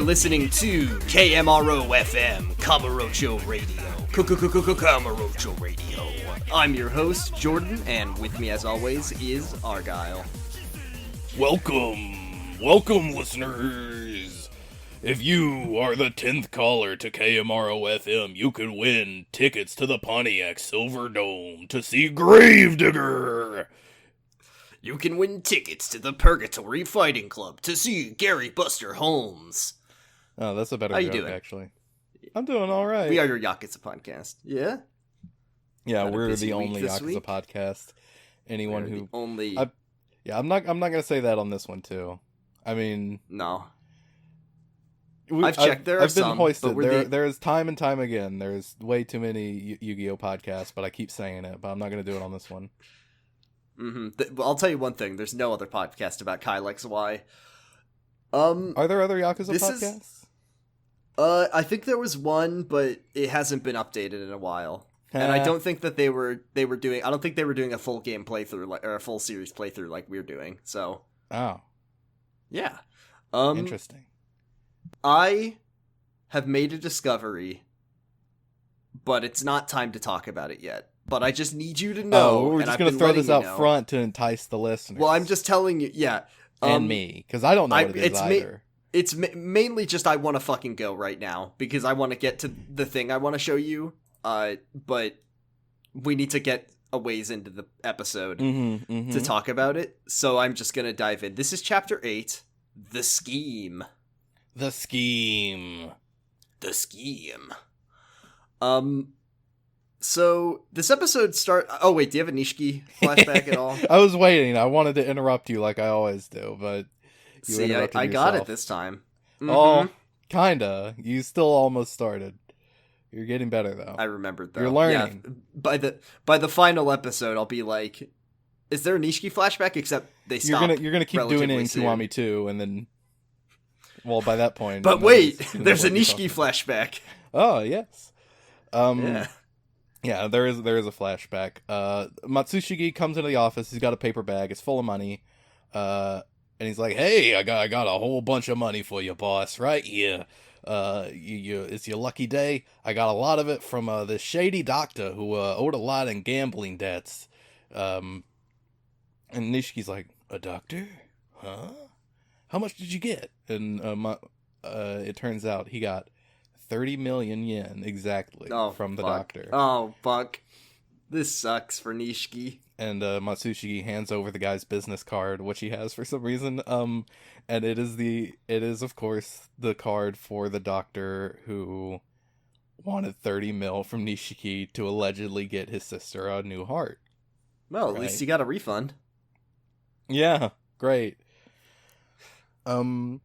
listening to KMRO FM, Kamurocho Radio. Kamurocho Radio. I'm your host, Jordan, and with me as always is Argyle. Welcome listeners. If you are the 10th caller to KMRO FM, you could win tickets to the Pontiac Silverdome to see Gravedigger. You can win tickets to the Purgatory Fighting Club to see Gary Buster Holmes. Oh, that's a better How you joke, doing? actually. I'm doing all right. We are your Yakuza podcast. Yeah? Yeah, Had a we're busy the week only this Yakuza week? podcast. Anyone We're who the only... I'm not gonna say that on this one too. I mean, No. I've checked, there are I've been some, hoisted. but we're There is time and time again. There's way too many Yu-Gi-Oh podcasts, but I keep saying it. But I'm not gonna do it on this one. I'll tell you one thing. There's no other podcast about Kyle XY. Are there other Yakuza this podcasts? I think there was one, but it hasn't been updated in a while. And I don't think that they were doing. I don't think they were doing a full game playthrough or a full series playthrough like we're doing. So, Oh, yeah. interesting. I have made a discovery, but it's not time to talk about it yet. But I just need you to know. We're just going to throw this out front to entice the listeners. Well, I'm just telling you, yeah. And me, because I don't know what it is either. It's mainly just I want to fucking go right now, because I want to get to the thing I want to show you, but we need to get a ways into the episode to talk about it, so I'm just going to dive in. This is Chapter 8, The Scheme. The Scheme. So, this episode oh wait, do you have a Nishiki flashback at all? I was waiting. I wanted to interrupt you like I always do, but you See, interrupted I got yourself. it this time. Oh, kinda. You still almost started. You're getting better, though. I remembered, though. You're learning. Yeah, by the final episode, I'll be like, is there a Nishiki flashback? Except they stop. You're gonna keep doing it in Kiwami too, and then, well, by that point. But wait, there's a Nishiki flashback. Oh yes. Yeah. Yeah, there is a flashback. Matsushige comes into the office. He's got a paper bag. It's full of money. And he's like, "Hey, I got a whole bunch of money for you, boss. Right here. It's your lucky day. I got a lot of it from this shady doctor who owed a lot in gambling debts." And Nishiki's like, "A doctor? Huh? How much did you get?" And it turns out he got 30 million yen exactly from the doctor. Oh, fuck. This sucks for Nishiki. And Matsushige hands over the guy's business card, which he has for some reason. And it is of course the card for the doctor who wanted 30 mil from Nishiki to allegedly get his sister a new heart. Well, at least he got a refund. Yeah, great. So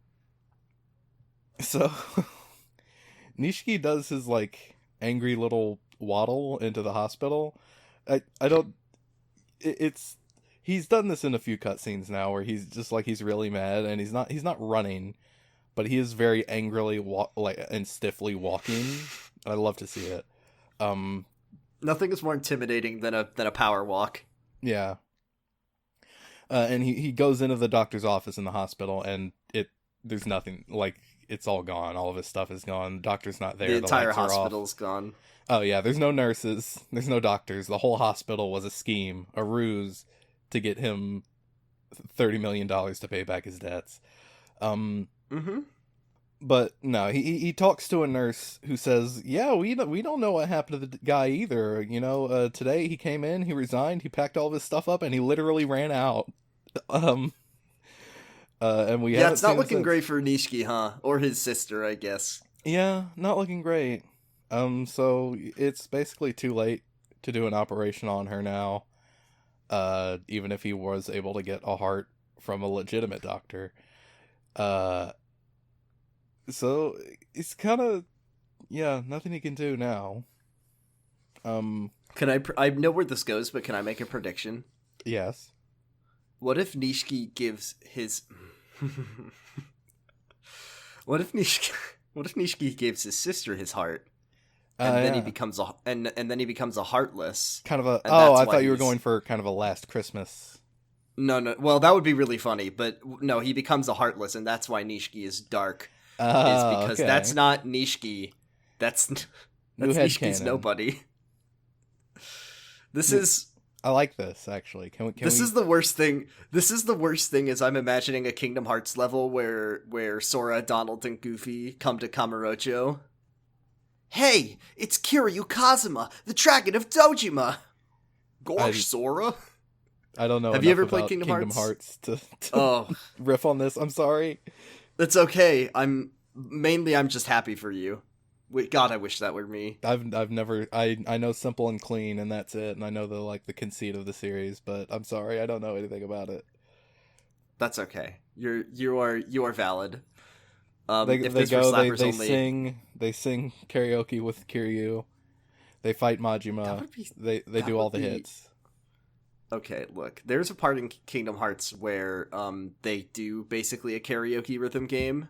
Nishiki does his like angry little waddle into the hospital. I don't. He's done this in a few cutscenes now where he's just like he's really mad and he's not running, but he is very angrily and stiffly walking. I love to see it. Nothing is more intimidating than a power walk. Yeah. And he goes into the doctor's office in the hospital and there's nothing, like, it's all gone. All of his stuff is gone. The doctor's not there. The entire lights are hospital's off. gone. Oh yeah, there's no nurses. There's no doctors. The whole hospital was a scheme, a ruse to get him $30 million to pay back his debts. But no, he talks to a nurse who says, "Yeah, we don't know what happened to the guy either. You know, today he came in, he resigned, he packed all of his stuff up, and he literally ran out." And we it's not looking great for Nishiki, huh? Or his sister, I guess. Yeah, not looking great. So it's basically too late to do an operation on her now. Even if he was able to get a heart from a legitimate doctor. So it's kind of, nothing he can do now. Can I know where this goes, but can I make a prediction? Yes. What if Nishiki gives his What if Nishiki gives his sister his heart? And then he becomes and then he becomes a heartless. Kind of a I thought you were going for kind of a Last Christmas. No. Well, that would be really funny, but no, he becomes a heartless, and that's why Nishiki is dark. is because okay. that's not Nishiki. That's Nishiki's nobody. This is... I like this, actually. Is the worst thing. This is the worst thing is I'm imagining a Kingdom Hearts level where Sora, Donald, and Goofy come to Kamurocho. Hey, it's Kiryu Kazuma, the dragon of Dojima! Gosh, Sora. I don't know. Have you ever played Kingdom Hearts to riff on this? I'm sorry. That's okay. I'm just happy for you. God, I wish that were me. I've never. I know Simple and Clean, and that's it. And I know the conceit of the series, but I'm sorry, I don't know anything about it. That's okay. You are valid. They sing karaoke with Kiryu. They fight Majima. They do all the hits. Okay, look. There's a part in Kingdom Hearts where they do basically a karaoke rhythm game,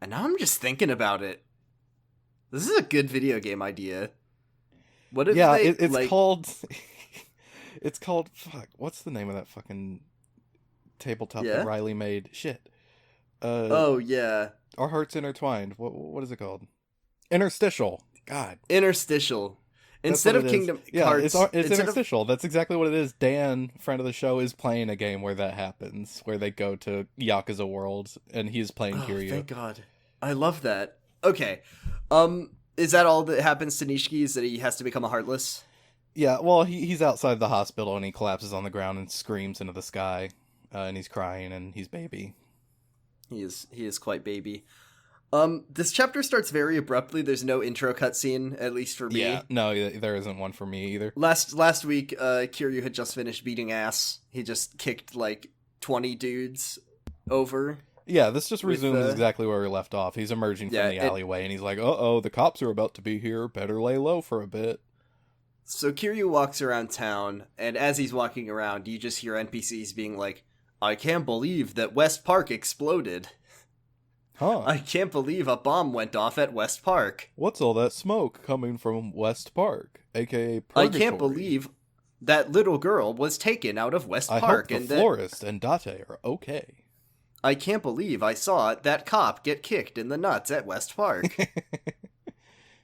and now I'm just thinking about it. This is a good video game idea. What if it's called. It's called. Fuck. What's the name of that fucking tabletop that Riley made? Shit. Oh yeah. Our Hearts Intertwined. What is it called? Interstitial. God. Interstitial. Instead of Kingdom Hearts, it's interstitial. That's exactly what it is. Dan, friend of the show, is playing a game where that happens, where they go to Yakuza World, and he's playing Kiryu. Thank God. I love that. Okay. Is that all that happens to Nishiki, is that he has to become a Heartless? Yeah, well, he's outside the hospital, and he collapses on the ground and screams into the sky, and he's crying, and he's baby. He is quite baby. This chapter starts very abruptly. There's no intro cutscene, at least for me. Yeah, no, there isn't one for me either. Last week, Kiryu had just finished beating ass. He just kicked, 20 dudes over. Yeah, this just resumes exactly where we left off. He's emerging from the alleyway, and he's like, uh-oh, the cops are about to be here. Better lay low for a bit. So Kiryu walks around town, and as he's walking around, you just hear NPCs being like, I can't believe that West Park exploded. Huh. I can't believe a bomb went off at West Park. What's all that smoke coming from West Park, a.k.a. Purgatory? I can't believe that little girl was taken out of West Park. I hope the florist and Date are okay. I can't believe I saw that cop get kicked in the nuts at West Park.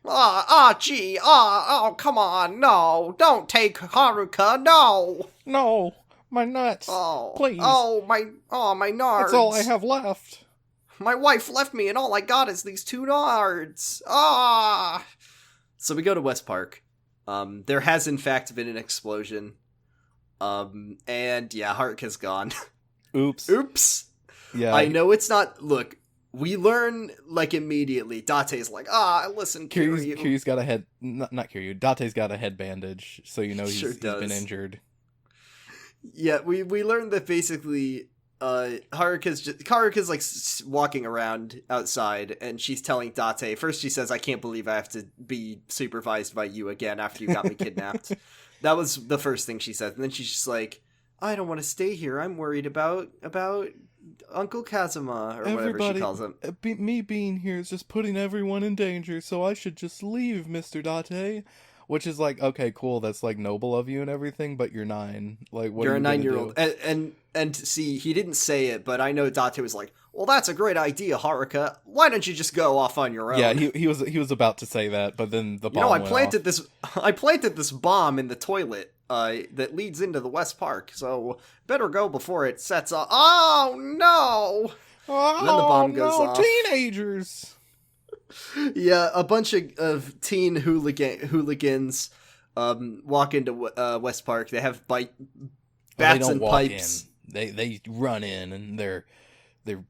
Come on, no, don't take Haruka, no. No, my nuts, please. My nards. That's all I have left. My wife left me and all I got is these 2 nards. So we go to West Park. There has in fact been an explosion. And yeah, Haruka's gone. Oops. Yeah. I know it's not, look, we learn, immediately. Date's like, listen, Kiryu. Kiryu's got a head, not Kiryu, Date's got a head bandage, so you know he's been injured. Yeah, we learned that basically, Haruka's walking around outside, and she's telling Date, first she says, I can't believe I have to be supervised by you again after you got me kidnapped. That was the first thing she said, and then she's just like, I don't want to stay here, I'm worried about Uncle Kazuma, or whatever she calls him. Me being here is just putting everyone in danger, so I should just leave, Mr. Date. Which is like, okay, cool, that's noble of you and everything, but you're 9. What you're are you a 9-year-old. And see, he didn't say it, but I know Date was like, well, that's a great idea, Haruka. Why don't you just go off on your own? Yeah, he was about to say that, but then the bomb went off. I planted this bomb in the toilet that leads into the West Park, so better go before it sets off. Oh, no! And then the bomb goes off. Teenagers! Yeah, a bunch of teen hooligans walk into West Park. They have bats and pipes. They run in, and they're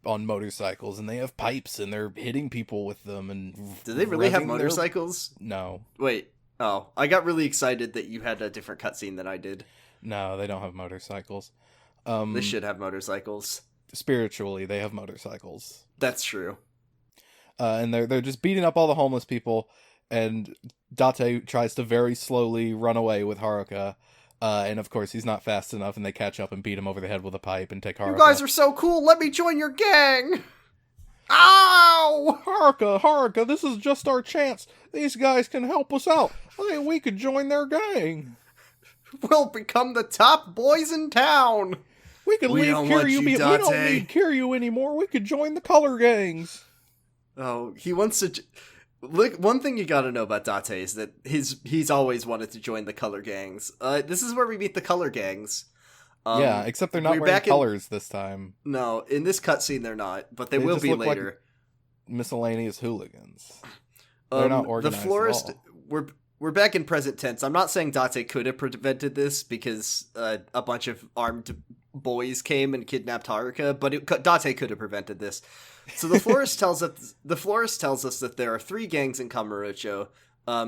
on motorcycles, and they have pipes, and they're hitting people with them. And do they really have motorcycles? No. Wait. Oh, I got really excited that you had a different cutscene than I did. No, they don't have motorcycles. They should have motorcycles. Spiritually, they have motorcycles. That's true. And they're just beating up all the homeless people, and Date tries to very slowly run away with Haruka, and of course he's not fast enough, and they catch up and beat him over the head with a pipe and take Haruka. You guys are so cool, let me join your gang! Ow! Haruka, this is just our chance. These guys can help us out. I think we could join their gang. We'll become the top boys in town. We could leave Kiryu. We don't need Kiryu anymore. We could join the Color Gangs. Oh, he wants to. Look, one thing you gotta know about Date is that he's always wanted to join the Color Gangs. This is where we meet the Color Gangs. Yeah, except they're not wearing colors this time. No, in this cutscene they're not, but they will be later. Like miscellaneous hooligans. They're not organized. The florist. At all. We're back in present tense. I'm not saying Date could have prevented this because a bunch of armed boys came and kidnapped Haruka, but Date could have prevented this. So the florist tells us that there are 3 gangs in Kamurocho.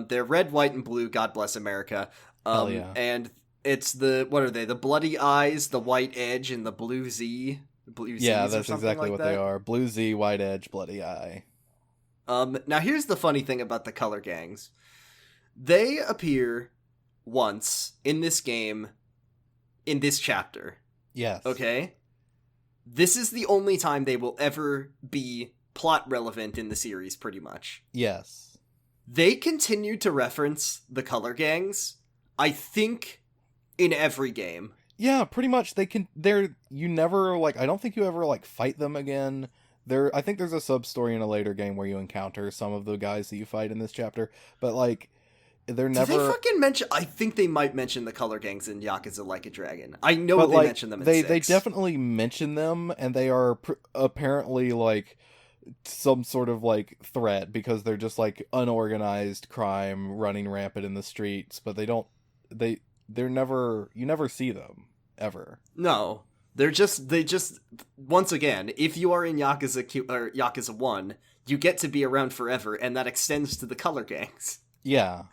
They're red, white, and blue. God bless America. Hell yeah. And it's what are they? The Bloody Eyes, the White Edge, and the Blue Z. Yeah, that's exactly what they are. Blue Z, White Edge, Bloody Eye. Now here's the funny thing about the Color Gangs. They appear once in this game, in this chapter. Yes. Okay? This is the only time they will ever be plot relevant in the series, pretty much. Yes. They continue to reference the Color Gangs, I think, in every game. Yeah, pretty much. You never, like, I don't think you ever, like, fight them again. I think there's a sub-story in a later game where you encounter some of the guys that you fight in this chapter, but, like, they're never... Do they fucking mention... I think they might mention the Color Gangs in Yakuza Like a Dragon. I know they mention them in 6. They definitely mention them, and they are apparently, like, some sort of, like, threat, because they're just, like, unorganized crime running rampant in the streets, but they're never... You never see them, ever. No. They just... Once again, if you are in Yakuza 1, you get to be around forever, and that extends to the Color Gangs. Yeah.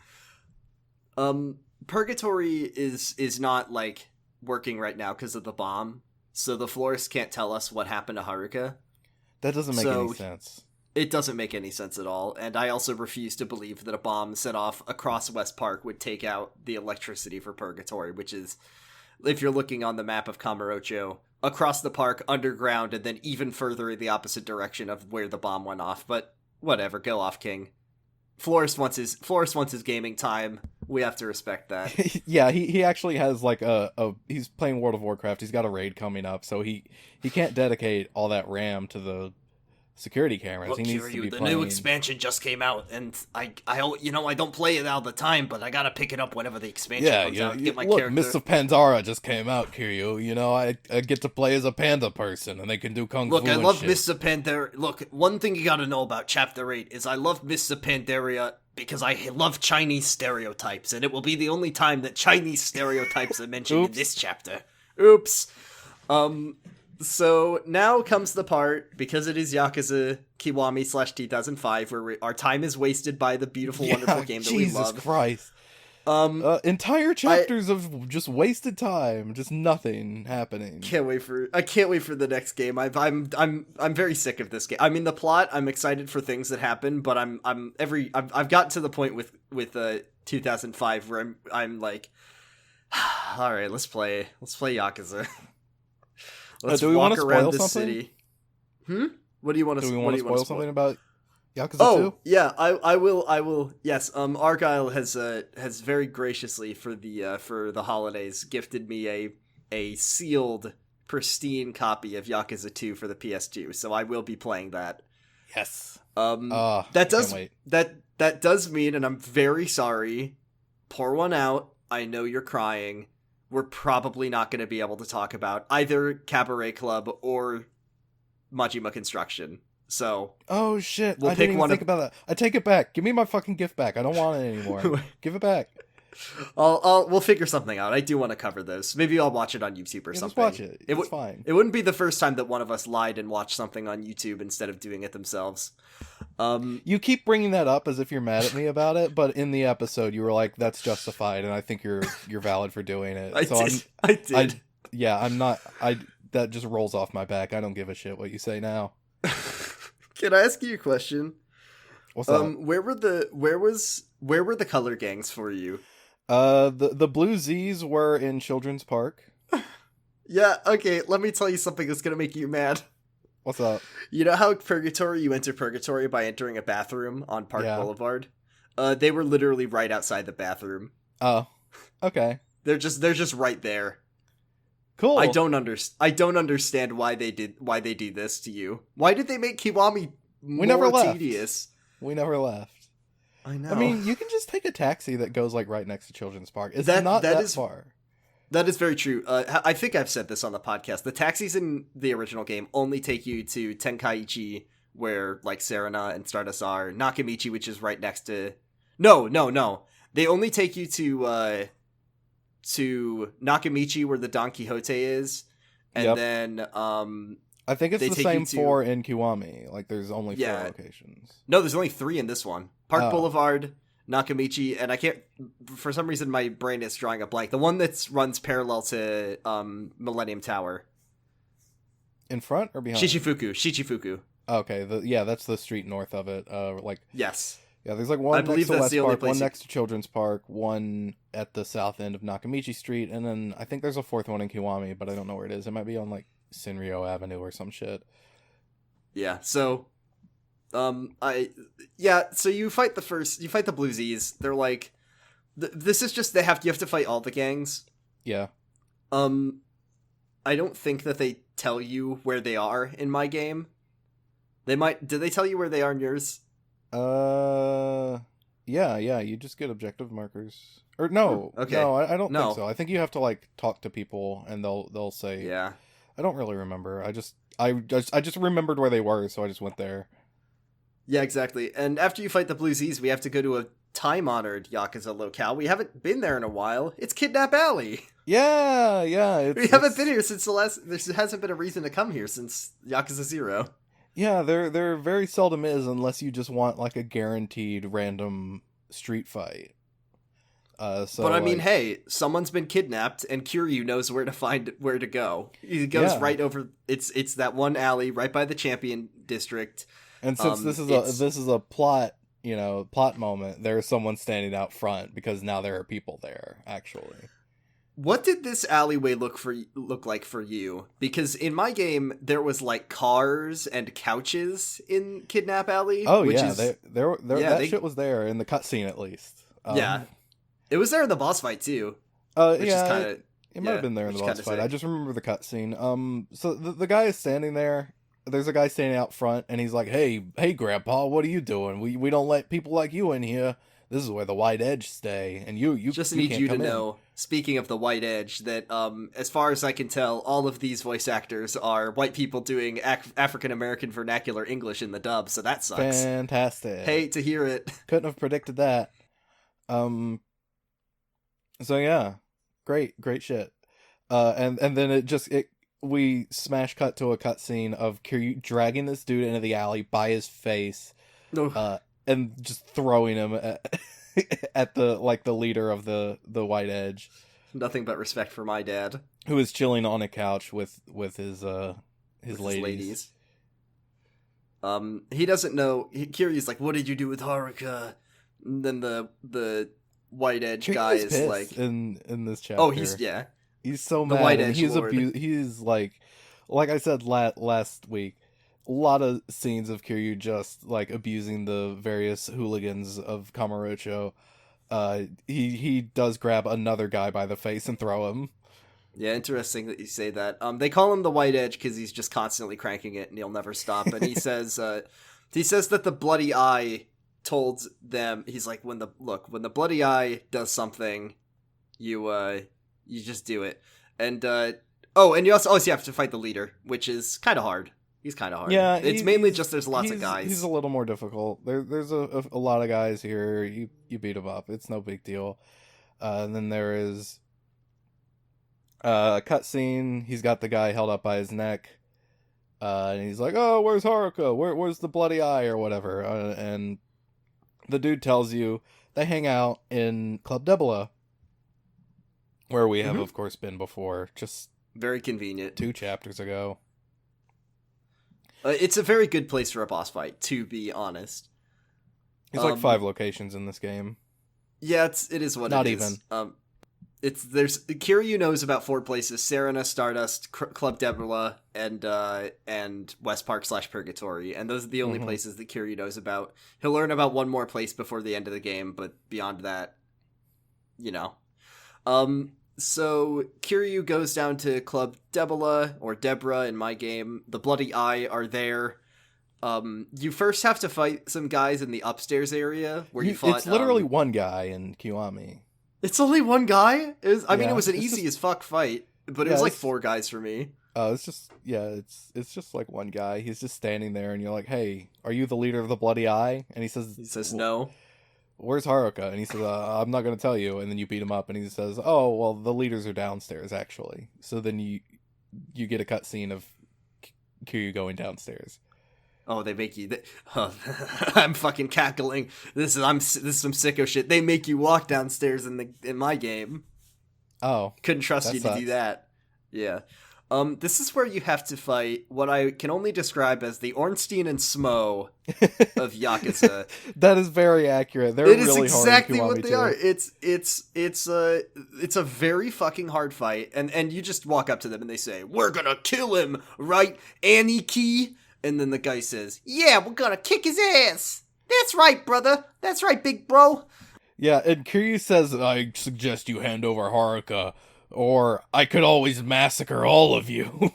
Purgatory is not, like, working right now because of the bomb, so the florist can't tell us what happened to Haruka. That doesn't make any sense. It doesn't make any sense at all, and I also refuse to believe that a bomb set off across West Park would take out the electricity for Purgatory, which is, if you're looking on the map of Kamurocho, across the park, underground, and then even further in the opposite direction of where the bomb went off, but whatever, go off, King. Florist wants his gaming time. We have to respect that. Yeah, he actually has like he's playing World of Warcraft. He's got a raid coming up, so he can't dedicate all that RAM to the security cameras. Look, he needs Kiryu, to be the playing... new expansion just came out, and I don't play it all the time, but I gotta pick it up whenever the expansion comes out. Get my character. Mists of Pandaria just came out, Kiryu. You know, I get to play as a panda person, and they can do kung fu. Look, I love Mists of Pandaria. Look, one thing you gotta know about Chapter 8 is I love Mists of Pandaria because I love Chinese stereotypes, and it will be the only time that Chinese stereotypes are mentioned in this chapter. Oops. So now comes the part, because it is Yakuza Kiwami / 2005, where our time is wasted by the beautiful, wonderful game that we love. Jesus Christ. Entire chapters of just wasted time, just nothing happening. I can't wait for the next game. I'm very sick of this game. I mean, the plot, I'm excited for things that happen, but I've gotten to the point with 2005 where I'm like, all right, let's play Yakuza. Let's do we walk want to around spoil this something? city. What do you want to? Do we want to spoil something about Yakuza 2? Oh, yeah, I will. Yes, Argyle has very graciously for the holidays gifted me a sealed, pristine copy of Yakuza 2 for the PS2. So I will be playing that. Yes. That does mean, and I'm very sorry. Pour one out. I know you're crying. We're probably not going to be able to talk about either Cabaret Club or Majima Construction. So, oh shit! I didn't even think about that. I take it back. Give me my fucking gift back. I don't want it anymore. Give it back. We'll figure something out. I do want to cover this. Maybe I'll watch it on YouTube or something. Just watch it. It's fine. It wouldn't be the first time that one of us lied and watched something on YouTube instead of doing it themselves. You keep bringing that up as if you're mad at me about it, but in the episode you were like, "That's justified," and I think you're valid for doing it. I did. I'm not. That just rolls off my back. I don't give a shit what you say now. Can I ask you a question? What's up? Where were the color gangs for you? The Blue Z's were in Children's Park. Yeah, okay, let me tell you something that's gonna make you mad. What's up? You know how you enter Purgatory by entering a bathroom on Park Boulevard? They were literally right outside the bathroom. Oh, okay. They're just right there. Cool. I don't understand why they do this to you. Why did they make Kiwami We never left. tedious. We never left. I know. I mean, you can just take a taxi that goes like right next to Children's Park. It's not that far. That is very true. I think I've said this on the podcast. The taxis in the original game only take you to Tenkaichi, where like Serena and Stardust are. Nakamichi, which is right next to. No. They only take you to Nakamichi, where the Don Quixote is, and then I think it's the same 4 in Kiwami. Like there's only 4 locations. No, there's only 3 in this one. Park Boulevard, Nakamichi, and I can't. For some reason, my brain is drawing a blank. The one that runs parallel to Millennium Tower. In front or behind? Shichifuku. Okay, that's the street north of it. Yes. Yeah, there's like one next to West Park, one next to Children's Park, one at the south end of Nakamichi Street, and then I think there's a 4th one in Kiwami, but I don't know where it is. It might be on like Senryo Avenue or some shit. Yeah, so so you fight the Bluesies. They're like this is just you have to fight all the gangs. Yeah. I don't think that they tell you where they are in my game. They might. Did they tell you where they are in yours? Yeah, you just get objective markers. Or no. Okay. No, I don't think so. I think you have to like talk to people and they'll say. Yeah. I don't really remember. I just remembered where they were, so I just went there. Yeah, exactly. And after you fight the Bluesies, we have to go to a time-honored Yakuza locale. We haven't been there in a while. It's Kidnap Alley. Yeah. We haven't been here since there hasn't been a reason to come here since Yakuza 0. Yeah, there very seldom is unless you just want like a guaranteed random street fight. But I mean, hey, someone's been kidnapped, and Kiryu knows where to go. He goes right over. It's that one alley right by the Champion District. And since this is a plot moment, there's someone standing out front because now there are people there. Actually, what did this alleyway look like for you? Because in my game, there was like cars and couches in Kidnap Alley. Oh yeah, that shit was there in the cutscene at least. Yeah. It was there in the boss fight too. It might have been there in the boss fight. I just remember the cutscene. So the guy is standing there. There's a guy standing out front, and he's like, "Hey, Grandpa, what are you doing? We don't let people like you in here. This is where the White Edge stay, and you just need you to know." Speaking of the White Edge, that as far as I can tell, all of these voice actors are white people doing African American vernacular English in the dub. So that sucks. Fantastic. Hate to hear it. Couldn't have predicted that. So yeah, great shit. And then we smash cut to a cutscene of Kiryu dragging this dude into the alley by his face, and just throwing him at the leader of the White Edge. Nothing but respect for my dad, who is chilling on a couch with his ladies. He doesn't know. Kiryu's like, "What did you do with Haruka?" And then the White Edge guy is like in this chapter. Oh, he's so mad. The White Edge he's Lord. He's like I said last week, a lot of scenes of Kiryu just like abusing the various hooligans of Kamurocho. He does grab another guy by the face and throw him. Yeah, interesting that you say that. They call him the White Edge because he's just constantly cranking it and he'll never stop. And he says that the Bloody Eye told them, he's like, when the Bloody Eye does something, you just do it. And and you also have to fight the leader, which is kind of hard. He's kind of hard. Yeah, it's mainly just there's lots of guys. He's a little more difficult. There's a lot of guys here. You beat him up. It's no big deal. And then there is a cutscene. He's got the guy held up by his neck. And he's like, "Oh, where's Haruka? Where's the Bloody Eye or whatever?" And the dude tells you they hang out in Club Debula, where we have, of course, been before. Just very convenient. 2 chapters ago. It's a very good place for a boss fight, to be honest. There's like 5 locations in this game. Yeah, it is what Not it is. Not even. Kiryu knows about 4 places: Serena, Stardust, Club Debula, and West Park / Purgatory, and those are the only places that Kiryu knows about. He'll learn about one more place before the end of the game, but beyond that, So Kiryu goes down to Club Debula, or Debra in my game. The Bloody Eye are there. You first have to fight some guys in the upstairs area where you fought. It's literally one guy in Kiwami. It's only one guy? I mean, it was an it's easy just, as fuck fight, but it was like 4 guys for me. Oh, it's just like one guy. He's just standing there, and you're like, "Hey, are you the leader of the Bloody Eye?" And he says, no. Where's Haruka? And he says, I'm not going to tell you. And then you beat him up, and he says, oh, well, the leaders are downstairs, actually. So then you get a cutscene of Kiryu going downstairs. Oh, they make you... I'm fucking cackling. This is some sicko shit. They make you walk downstairs in my game. Oh. Couldn't trust you to do that. Yeah. This is where you have to fight what I can only describe as the Ornstein and Smo of Yakuza. That is very accurate. They're it really is exactly hard what they are. It's a very fucking hard fight, and you just walk up to them and they say, "We're gonna kill him, right, Aniki?" And then the guy says, "Yeah, we're gonna kick his ass. That's right, brother. That's right, big bro." Yeah, and Kiryu says, "I suggest you hand over Haruka, or I could always massacre all of you."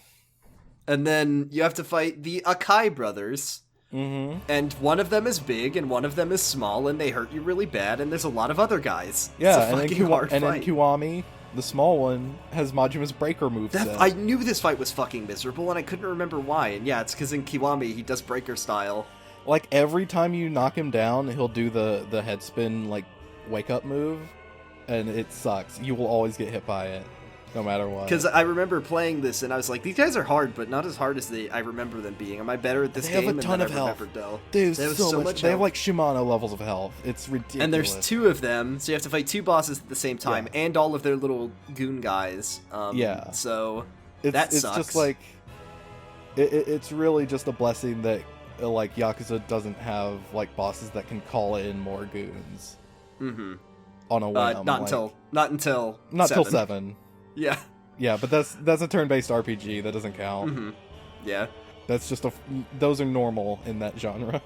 And then you have to fight the Akai brothers. Mm-hmm. And one of them is big, and one of them is small, and they hurt you really bad, and there's a lot of other guys. Yeah, it's a fucking hard fight. And then Kiwami, the small one, has Majima's breaker moveset. I knew this fight was fucking miserable, and I couldn't remember why. And yeah, it's because in Kiwami, he does breaker style. Like, every time you knock him down, he'll do the head spin, like, wake-up move, and it sucks. You will always get hit by it, no matter what. Because I remember playing this, and I was like, these guys are hard, but not as hard as I remember them being. Am I better at this game? They have a ton of health. They have so much They have, like, Shimano levels of health. It's ridiculous. And there's 2 of them, so you have to fight 2 bosses at the same time, and all of their little goon guys. So that sucks. It's just, like... It's really just a blessing that, like, Yakuza doesn't have, like, bosses that can call in more goons. Mm-hmm. On a whim. Not until 7. Yeah. Yeah, but that's a turn-based RPG. That doesn't count. Mm-hmm. Yeah. That's just those are normal in that genre.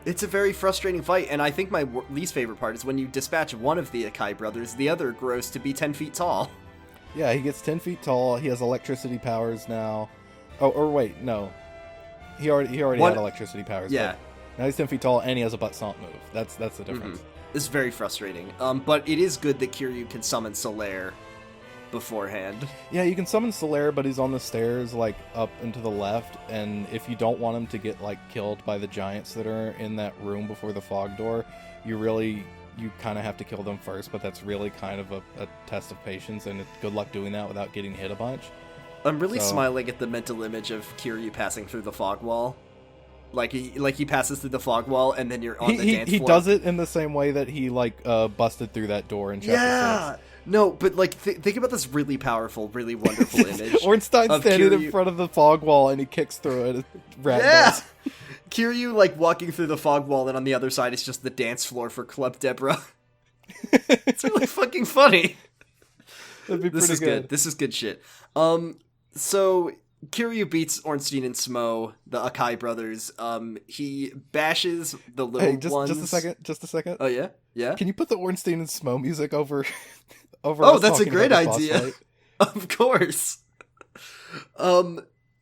It's a very frustrating fight, and I think my least favorite part is when you dispatch one of the Akai brothers, the other grows to be 10 feet tall. Yeah, he gets 10 feet tall. He has electricity powers now. Oh, or wait, no. He already had electricity powers. Yeah. Now he's 10 feet tall, and he has a butt stomp move. That's the difference. Mm-hmm. It's very frustrating. But it is good that Kiryu can summon Solaire beforehand. Yeah, you can summon Solaire, but he's on the stairs, like, up and to the left, and if you don't want him to get, like, killed by the giants that are in that room before the fog door, you kind of have to kill them first, but that's really kind of a test of patience, and good luck doing that without getting hit a bunch. I'm really smiling at the mental image of Kiryu passing through the fog wall. Like he passes through the fog wall, and then you're on the dance floor. He does it in the same way that he, like, busted through that door in chapter 6. No, but, like, think about this really powerful, really wonderful image. Ornstein's standing in front of the fog wall, and he kicks through it. Yeah! Kiryu, like, walking through the fog wall, and on the other side is just the dance floor for Club Deborah. It's really fucking funny. That'd be pretty good. This is good shit. So Kiryu beats Ornstein and Smo, the Akai brothers. He bashes the little ones. Just a second. Oh, yeah? Yeah? Can you put the Ornstein and Smo music over Oh, that's a great idea. Of course.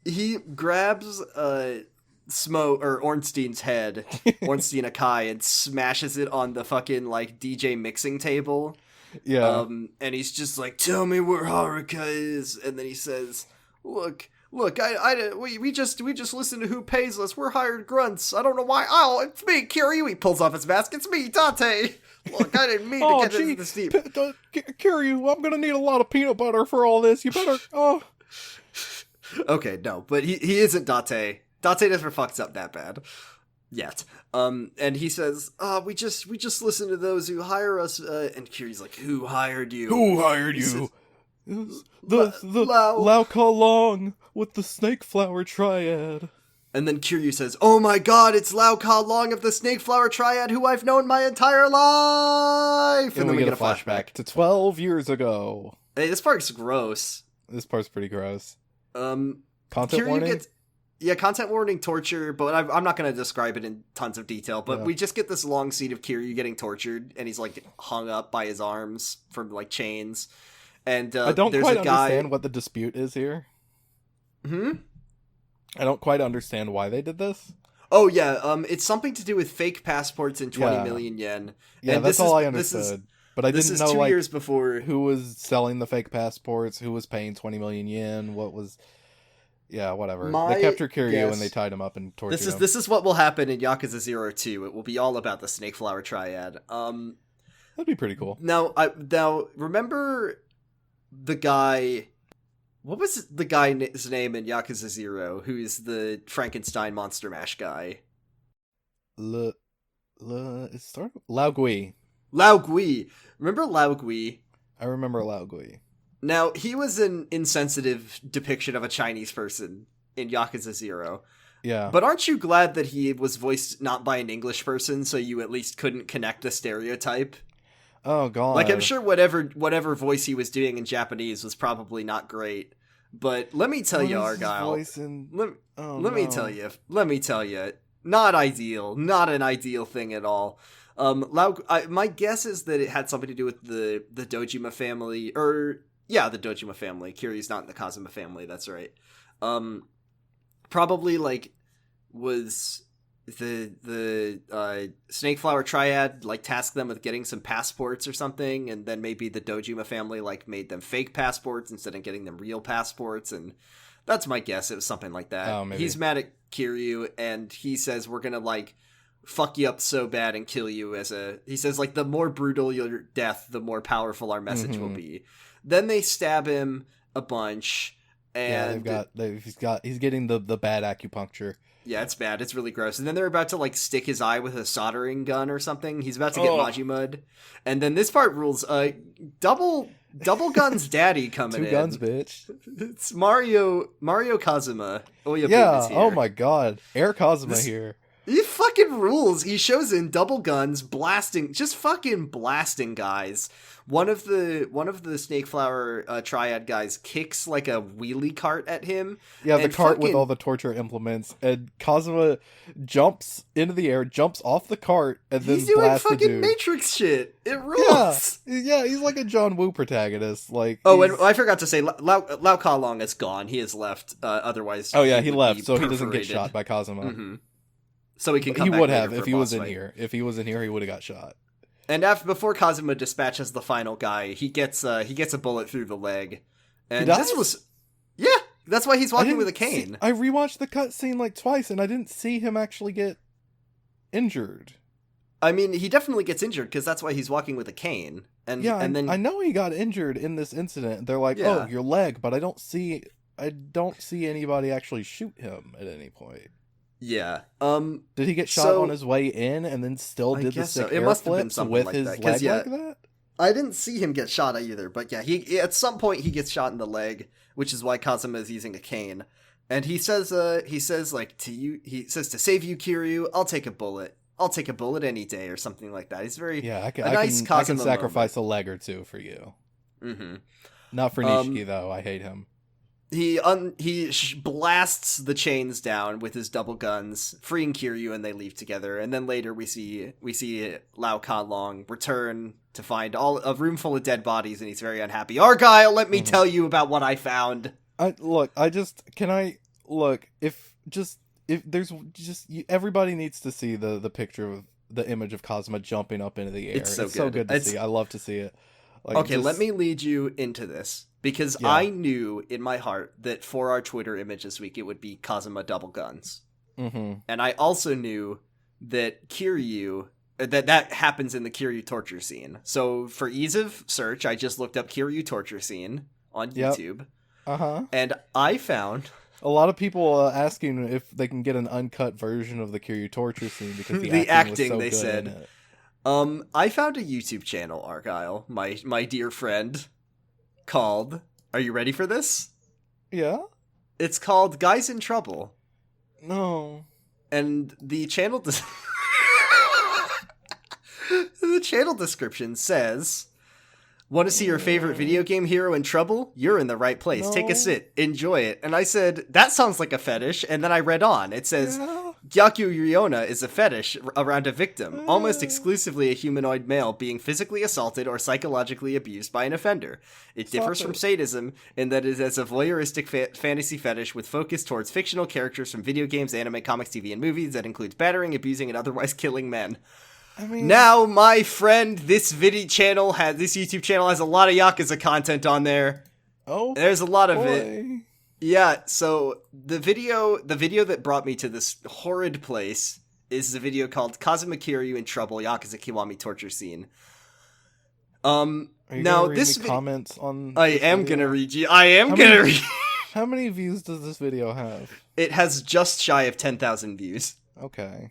He grabs Smo or Ornstein's head, Ornstein Akai, and smashes it on the fucking, like, DJ mixing table. Yeah. And he's just like, "Tell me where Haruka is." And then he says, Look, we just listen to who pays us. We're hired grunts. I don't know why. Oh, it's me, Kiryu. He pulls off his mask. It's me, Date. Look, I didn't mean to get into this deep. Kiryu, I'm gonna need a lot of peanut butter for all this. You better. Oh. Okay, no, but he isn't Date. Date never fucks up that bad. Yet. And he says, we just listen to those who hire us. And Kiryu's like, "Who hired you? Who hired you?" The Lao Ka Long with the snake flower triad. And then Kiryu says, "Oh my god, it's Lao Ka Long of the snake flower triad, who I've known my entire life!" And then we get a flashback to 12 years ago. Hey, this part's gross. This part's pretty gross. Content Kiryu warning? Content warning, torture, but I'm not going to describe it in tons of detail, but we just get this long scene of Kiryu getting tortured, and he's, like, hung up by his arms from, like, chains. And I don't quite understand what the dispute is here. Hmm? I don't quite understand why they did this. Oh yeah, it's something to do with fake passports and 20 million yen. Yeah, and that's all I understood. But I didn't know 2 like years before who was selling the fake passports, who was paying 20 million yen, what was. Yeah, whatever. They captured Kiryu and they tied him up and tortured him. This is what will happen in Yakuza 0 2. It will be all about the Snake Flower Triad. That'd be pretty cool. Now remember the guy. What was the guy's name in Yakuza 0, who's the Frankenstein Monster Mash guy? It started Lao Gui. Lao Gui. Remember Lao Gui? I remember Lao Gui. Now, he was an insensitive depiction of a Chinese person in Yakuza 0. Yeah. But aren't you glad that he was voiced not by an English person, so you at least couldn't connect the stereotype? Oh god. Like, I'm sure whatever voice he was doing in Japanese was probably not great. But let me tell you, Argyle. Let me tell you. Not ideal. Not an ideal thing at all. My guess is that it had something to do with the Dojima family, the Dojima family. Kiryu's not in the Kazuma family, that's right. Probably, like, was the Snake Flower Triad, like, tasked them with getting some passports or something, and then maybe the Dojima family, like, made them fake passports instead of getting them real passports, and that's my guess. It was something like that. Oh, maybe. He's mad at Kiryu, and he says, we're gonna, like, fuck you up so bad and kill you he says, like, the more brutal your death, the more powerful our message will be. Then they stab him a bunch, and he's getting the bad acupuncture. Yeah, it's bad. It's really gross. And then they're about to, like, stick his eye with a soldering gun or something. He's about to get Majimud. And then this part rules. Double Gun's daddy coming in. 2 guns, bitch. It's Mario Kazuma. Yeah, oh my god. Air Kazuma here. He fucking rules. He shows in double guns, just fucking blasting guys. One of the Snake Flower Triad guys kicks like a wheelie cart at him. Yeah, the cart with all the torture implements, and Kazuma jumps into the air, jumps off the cart, and then blasts the dude. He's doing fucking Matrix shit. It rules. Yeah, he's like a John Woo protagonist. Like, and I forgot to say, Lau Ka Long is gone. He has left. Otherwise, he left, so he doesn't get shot by Kazuma. Mm-hmm. So he can come he back would have if he was in here. If he was in here, he would have got shot. And before Kazuma dispatches the final guy, he gets a bullet through the leg. And this was, that's why he's walking with a cane. I rewatched the cutscene like twice, and I didn't see him actually get injured. I mean, he definitely gets injured because that's why he's walking with a cane. And then I know he got injured in this incident. They're like, "Oh, your leg," but I don't see anybody actually shoot him at any point. Yeah. Did he get shot on his way in and then still did the sick air flips with his leg like that? I didn't see him get shot either, but yeah, he at some point he gets shot in the leg, which is why Kazuma is using a cane. And he says to save you, Kiryu, I'll take a bullet. I'll take a bullet any day, or something like that. He's very I can sacrifice a leg or two for you. Mm-hmm. Not for Nishiki though. I hate him. He blasts the chains down with his double guns, freeing Kiryu, and they leave together. And then later we see Lau Ka Long return to find a room full of dead bodies, and he's very unhappy. Argyle, let me tell you about what I found. Everybody needs to see the picture of the image of Kazuma jumping up into the air. It's so good to see. I love to see it. Let me lead you into this. Because I knew in my heart that for our Twitter image this week, it would be Kazuma double guns. Mm-hmm. And I also knew that Kiryu, that happens in the Kiryu torture scene. So for ease of search, I just looked up Kiryu torture scene on YouTube. Uh-huh. And I found a lot of people asking if they can get an uncut version of the Kiryu torture scene because the acting was so they good said. in it. I found a YouTube channel, Argyle, my dear friend, called, are you ready for this? Yeah? It's called Guys in Trouble. No. And the channel the channel description says, want to see your favorite video game hero in trouble? You're in the right place. No. Take a sit. Enjoy it. And I said, that sounds like a fetish. And then I read on. It says, Gyaku Ryona is a fetish around a victim, almost exclusively a humanoid male being physically assaulted or psychologically abused by an offender. It differs from sadism in that it is a voyeuristic fantasy fetish with focus towards fictional characters from video games, anime, comics, TV, and movies that includes battering, abusing, and otherwise killing men. I mean, now, my friend, this YouTube channel has a lot of Yakuza content on there. Oh, there's a lot of it. Yeah, so the video that brought me to this horrid place is the video called Kazuma Kiryu in Trouble, Yakuza Kiwami Torture Scene. Now this comments on I am going to read you. I am going to read. How many views does this video have? It has just shy of 10,000 views. Okay.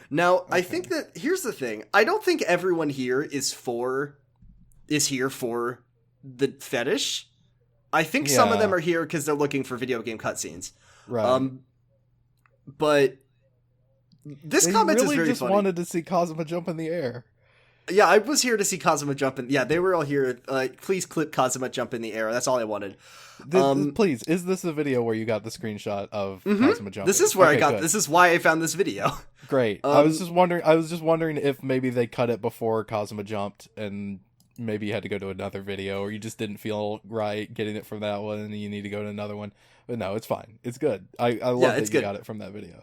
Now, I think that here's the thing. I don't think everyone here is here for the fetish. I think some of them are here because they're looking for video game cutscenes. Right. But this comment is very just funny. Wanted to see Kazuma jump in the air. Yeah, I was here to see Kazuma jump in. Yeah, they were all here. Please clip Kazuma jump in the air. That's all I wanted. Please, is this a video where you got the screenshot of Kazuma jumping? This is where This is why I found this video. Great. I was just wondering if maybe they cut it before Kazuma jumped and maybe you had to go to another video, or you just didn't feel right getting it from that one and you need to go to another one. But no, it's fine. It's good. I love that you got it from that video.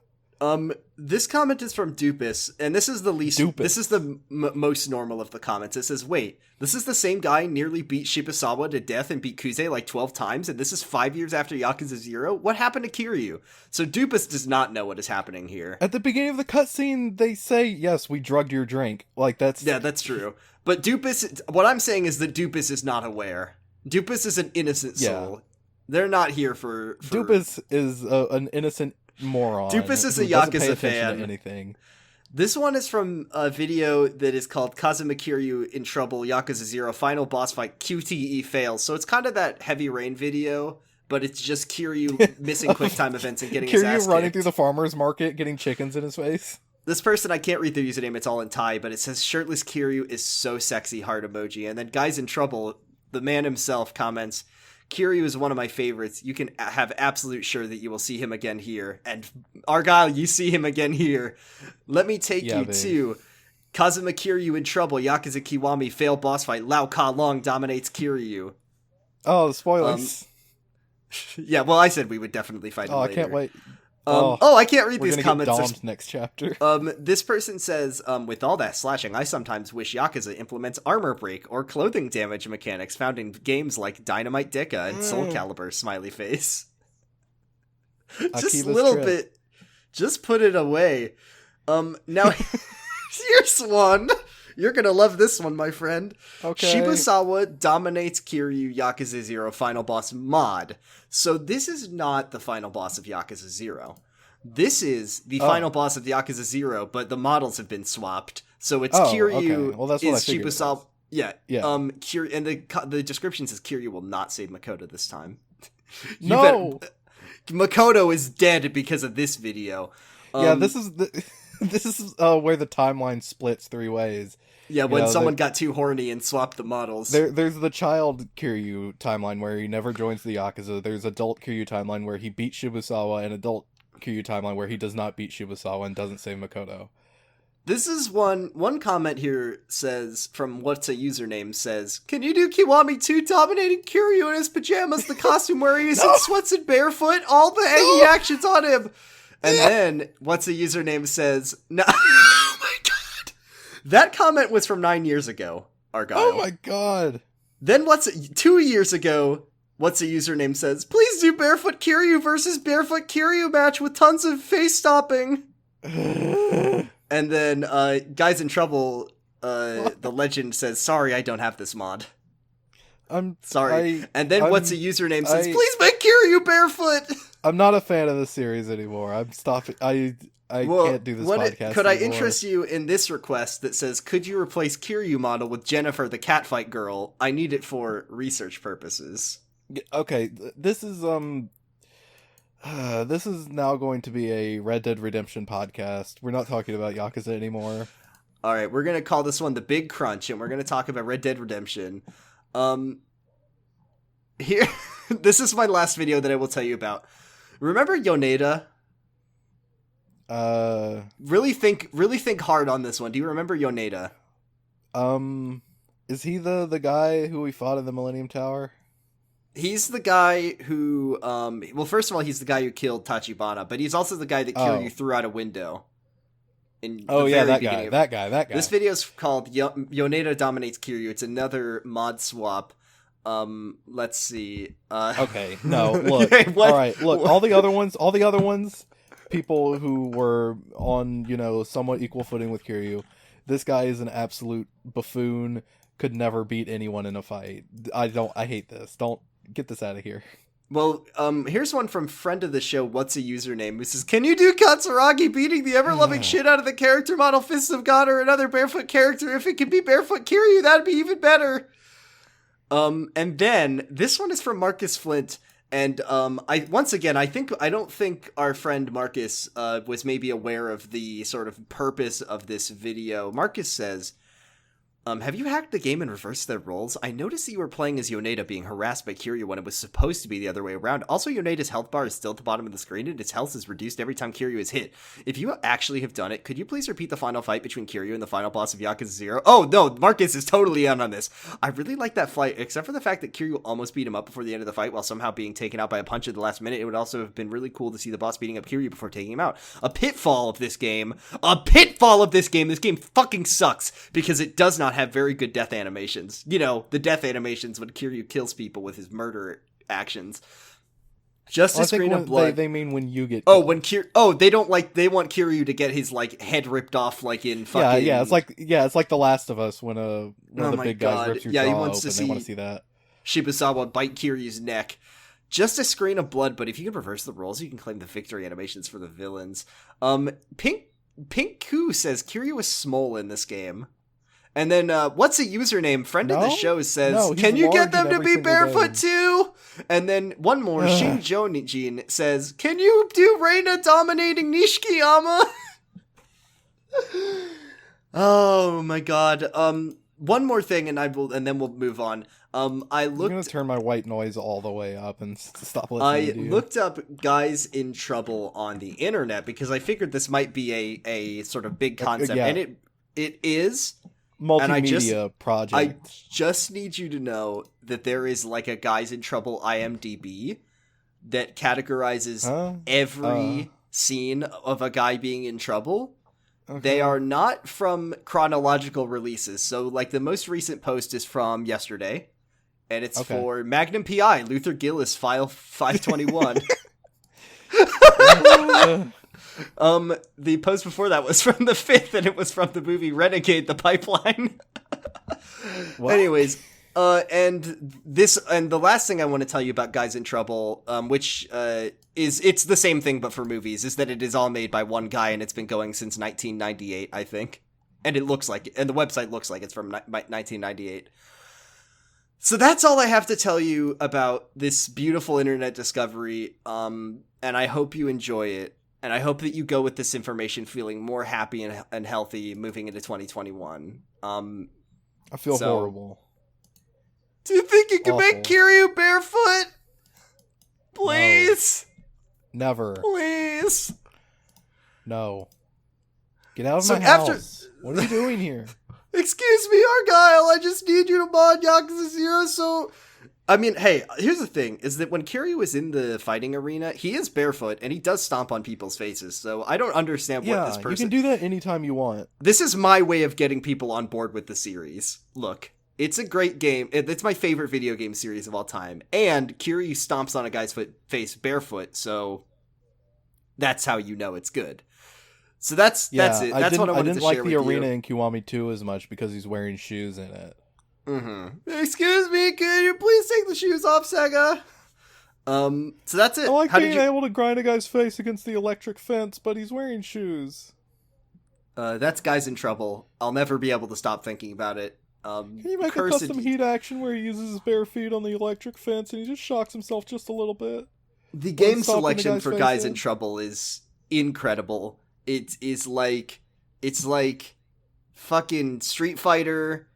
This comment is from Dupus, and this is the least. This is the most normal of the comments. It says, "Wait, this is the same guy nearly beat Shibusawa to death and beat Kuze like 12 times, and this is 5 years after Yakuza 0? What happened to Kiryu?" So Dupus does not know what is happening here. At the beginning of the cutscene, they say, "Yes, we drugged your drink." Like that's true. But Dupus, what I'm saying is that Dupus is not aware. Dupus is an innocent soul. They're not here for... Dupus is an innocent moron. Dupus is a Yakuza fan. Anything. This one is from a video that is called Kazuma Kiryu in Trouble, Yakuza 0, Final Boss Fight, QTE Fails. So it's kind of that Heavy Rain video, but it's just Kiryu missing QuickTime events and getting his ass kicked. Kiryu running through the farmer's market, getting chickens in his face. This person, I can't read their username, it's all in Thai, but it says, "Shirtless Kiryu is so sexy," heart emoji. And then Guys in Trouble, the man himself, comments, "Kiryu is one of my favorites. You can have absolute sure that you will see him again here." And Argyle, you see him again here. Let me take you to Kazuma Kiryu in Trouble, Yakuza Kiwami, fail boss fight, Lao Ka Long dominates Kiryu. Oh, the spoilers. Yeah, well, I said we would definitely fight him later. I can't wait. I can't read these comments. Get next chapter. This person says, with all that slashing, I sometimes wish Yakuza implements armor break or clothing damage mechanics found in games like Dynamite Deka and Soul Calibur, smiley face. Just a little bit. Just put it away. Now, here's one. You're gonna love this one, my friend. Okay. Shibusawa dominates Kiryu Yakuza 0 final boss mod. So this is not the final boss of Yakuza 0. This is the final boss of Yakuza 0, but the models have been swapped. So it's Kiryu. Okay. Well, that's what I figured. Shibusawa. Yeah. Kiryu, and the description says Kiryu will not save Makoto this time. Makoto is dead because of this video. This is where the timeline splits 3 ways. Yeah, when someone got too horny and swapped the models. There's the child Kiryu timeline where he never joins the Yakuza. There's adult Kiryu timeline where he beats Shibusawa, and adult Kiryu timeline where he does not beat Shibusawa and doesn't save Makoto. This is one comment here says, from what's a username says, "Can you do Kiwami 2 dominating Kiryu in his pajamas, the costume where he is in sweats and barefoot, all the eggy actions on him?" And then what's a username says, "No." Oh my god. That comment was from 9 years ago, Argyle. Oh my god. Then 2 years ago, what's a username says, "Please do Barefoot Kiryu versus Barefoot Kiryu match with tons of face stopping." And then Guys in Trouble, the legend says, "Sorry, I don't have this mod." I'm sorry. And then what's a username says, "Please make Kiryu barefoot." I'm not a fan of the series anymore. I'm stopping. I can't do this podcast Could anymore. I interest you in this request that says, "Could you replace Kiryu model with Jennifer the catfight girl? I need it for research purposes." Okay, this is now going to be a Red Dead Redemption podcast. We're not talking about Yakuza anymore. All right, we're going to call this one The Big Crunch, and we're going to talk about Red Dead Redemption. Here, this is my last video that I will tell you about. Remember Yoneda? Really think hard on this one. Do you remember Yoneda? Is he the guy who we fought in the Millennium Tower? He's the guy who, well, first of all, he's the guy who killed Tachibana, but he's also the guy that Kiryu threw out a window. That guy. This video is called Yoneda Dominates Kiryu. It's another mod swap. Let's see. Okay, no, look. All right, look. All the other ones, people who were on, somewhat equal footing with Kiryu. This guy is an absolute buffoon. Could never beat anyone in a fight. I hate this. Don't get this out of here. Well, here's one from friend of the show, What's a Username, who says, can you do Katsuragi beating the ever-loving shit out of the character model Fists of God or another barefoot character? If it can be Barefoot Kiryu, that'd be even better. And then, this one is from Marcus Flint, and I don't think our friend Marcus was maybe aware of the sort of purpose of this video. Marcus says, have you hacked the game and reversed their roles? I noticed that you were playing as Yoneda being harassed by Kiryu when it was supposed to be the other way around. Also, Yoneda's health bar is still at the bottom of the screen and its health is reduced every time Kiryu is hit. If you actually have done it, could you please repeat the final fight between Kiryu and the final boss of Yakuza 0? Oh, no, Marcus is totally in on this. I really like that fight, except for the fact that Kiryu almost beat him up before the end of the fight while somehow being taken out by a punch at the last minute. It would also have been really cool to see the boss beating up Kiryu before taking him out. A pitfall of this game, this game fucking sucks because it does not have very good death animations. The death animations when Kiryu kills people with his murder actions. Just a screen of blood. They mean when you get killed. They want Kiryu to get his head ripped off in fucking... Yeah, it's like The Last of Us when one of the big guys rips your jaw open. They want to see that. Shibusawa bite Kiryu's neck. Just a screen of blood, but if you can reverse the roles, you can claim the victory animations for the villains. Pink Koo says Kiryu is small in this game. And then, What's a Username? Friend of the show says, can you get them to be barefoot too? And then one more, Shin Jonijin says, can you do Reina dominating Nishikiyama? Oh my god. One more thing and then we'll move on. I'm gonna turn my white noise all the way up and stop listening to you. I looked up Guys in Trouble on the internet because I figured this might be a sort of big concept. And it is... multimedia project. I just need you to know that there is a Guys in Trouble IMDb that categorizes every scene of a guy being in trouble. Okay. They are not from chronological releases. So the most recent post is from yesterday and it's for Magnum PI, Luther Gillis, File 521. The post before that was from the 5th, and it was from the movie Renegade: The Pipeline. Anyways, and the last thing I want to tell you about Guys in Trouble, which it's the same thing but for movies, is that it is all made by one guy and it's been going since 1998, I think, and the website looks like it's from 1998. So that's all I have to tell you about this beautiful internet discovery, and I hope you enjoy it. And I hope that you go with this information feeling more happy and healthy moving into 2021. I feel horrible. Do you think you can make Kiryu barefoot? Please? No. Never. Please? No. Get out of my house. What are you doing here? Excuse me, Argyle. I just need you to mod Yakuza 0 so... I mean, hey, here's the thing, is that when Kiryu is in the fighting arena, he is barefoot, and he does stomp on people's faces, so I don't understand what this person... you can do that anytime you want. This is my way of getting people on board with the series. Look, it's a great game. It's my favorite video game series of all time, and Kiryu stomps on a guy's face barefoot, so that's how you know it's good. So that's it. That's what I wanted to share with you. I didn't like the arena in Kiwami 2 as much because he's wearing shoes in it. Mm-hmm. Excuse me, could you please take the shoes off, Sega? So that's it. I like being able to grind a guy's face against the electric fence, but he's wearing shoes. That's Guys in Trouble. I'll never be able to stop thinking about it. Can you make a custom heat action where he uses his bare feet on the electric fence and he just shocks himself just a little bit? The game selection for Guys in Trouble is incredible. It's like fucking Street Fighter.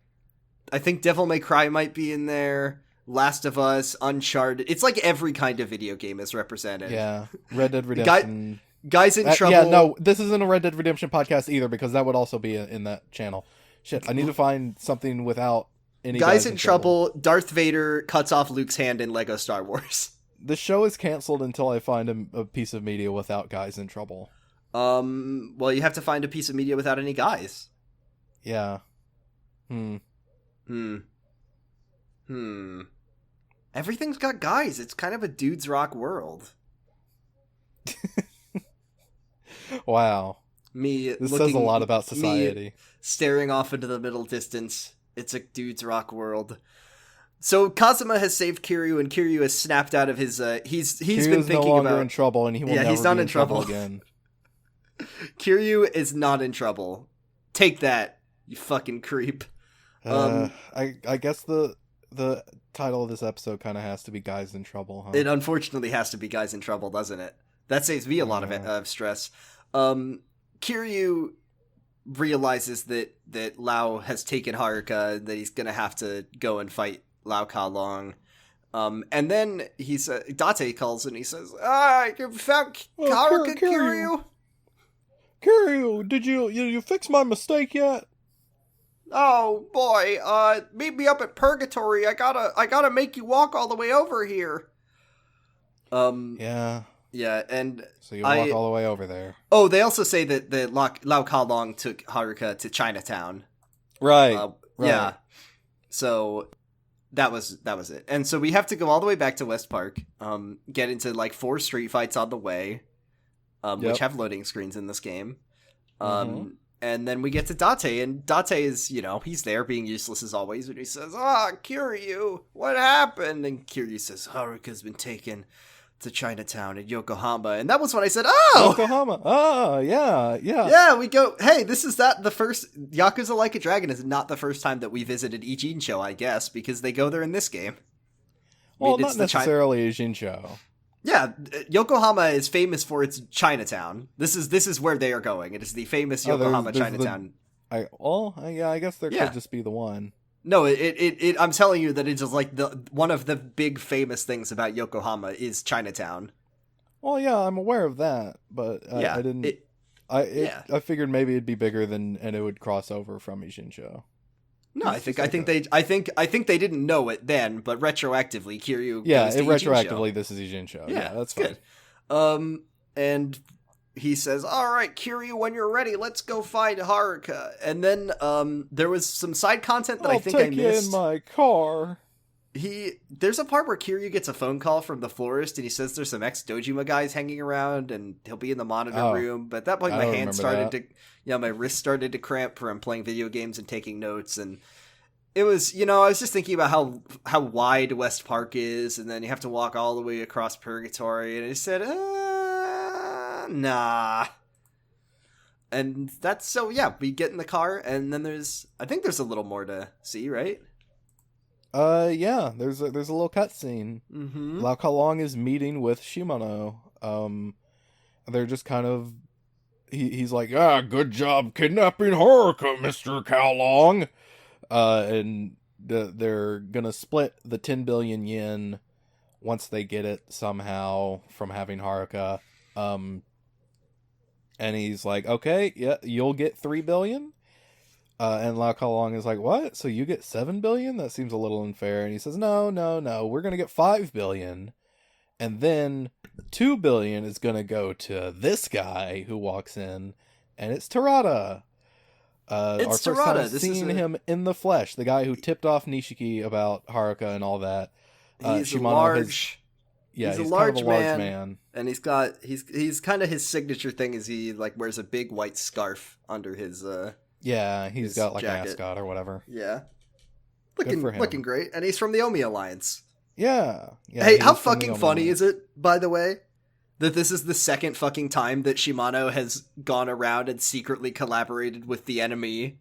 I think Devil May Cry might be in there. Last of Us, Uncharted. It's like every kind of video game is represented. Yeah. Red Dead Redemption. Guys in Trouble. Yeah, no, this isn't a Red Dead Redemption podcast either, because that would also be in that channel. Shit, I need to find something without any Guys in Trouble. Darth Vader cuts off Luke's hand in Lego Star Wars. The show is canceled until I find a piece of media without Guys in Trouble. Well, you have to find a piece of media without any guys. Yeah. Everything's got guys. It's kind of a dudes rock world. Wow. This says a lot about society. Staring off into the middle distance. It's a dudes rock world. So Kazuma has saved Kiryu, and Kiryu has snapped out of his. He's been thinking no longer about in trouble, and he will never he's not be in trouble again. Kiryu is not in trouble. Take that, you fucking creep. I guess the title of this episode kind of has to be Guys in Trouble, huh? It unfortunately has to be Guys in Trouble, doesn't it? That saves me a lot of stress. Kiryu realizes that Lao has taken Haruka, that he's gonna have to go and fight Lao Kalong. And then Date calls and he says, you found Haruka, Kiryu? Kiryu, did you fix my mistake yet? Oh boy, meet me up at Purgatory. I gotta make you walk all the way over here. Yeah, and so you walk all the way over there. Oh, they also say that Lao Kalong took Haruka to Chinatown. Right. Right. Yeah. So that was it. And so we have to go all the way back to West Park, get into like 4 street fights on the way, which have loading screens in this game. And then we get to Date, and Date is, he's there being useless as always, and he says, Kiryu, what happened? And Kiryu says, Haruka's been taken to Chinatown at Yokohama. And that was when I said, Yokohama. Yeah, we go, hey, the first Yakuza Like a Dragon is not the first time that we visited Ijincho, I guess, because they go there in this game. Well, not necessarily Ijincho. Yeah, Yokohama is famous for its Chinatown. This is where they are going. It is the famous Yokohama Chinatown. I guess there could just be the one. No, I'm telling you that it's just like one of the big famous things about Yokohama is Chinatown. Well, yeah, I'm aware of that, but I didn't. I figured maybe it'd be bigger and it would cross over from Ijincho. No, I think they didn't know it then, but retroactively, Kiryu. Yeah, retroactively, this is Ijincho. Yeah, that's fine. Good. And he says, "All right, Kiryu, when you're ready, let's go find Haruka." And then there was some side content that I think I missed. I'll take you in my car. There's a part where Kiryu gets a phone call from the florist, and he says there's some ex-Dojima guys hanging around, and he'll be in the monitor room. But at that point, my wrist started to cramp from playing video games and taking notes, and it was, I was just thinking about how wide West Park is, and then you have to walk all the way across Purgatory, and I said, nah. And that's, so yeah, we get in the car, and then I think there's a little more to see, right? Yeah, there's a little cutscene. Lao Kalong is meeting with Shimano. They're just kind of, he's like, good job kidnapping Haruka, Mr. Kalong. And they're gonna split the 10 billion yen once they get it somehow from having Haruka. And he's like, okay, yeah, you'll get 3 billion. And Lao Kalong is like, what? So you get 7 billion? That seems a little unfair. And he says, no, we're going to get 5 billion. And then 2 billion is going to go to this guy who walks in, and it's Terada. Our first time seeing him in the flesh, the guy who tipped off Nishiki about Haruka and all that. He's a large man. And he's kind of, his signature thing is he like wears a big white scarf under his he's got like jacket. an ascot or whatever. Yeah. Looking great. And he's from the Omi Alliance. Yeah. Hey, how fucking funny is it, by the way, that this is the second fucking time that Shimano has gone around and secretly collaborated with the enemy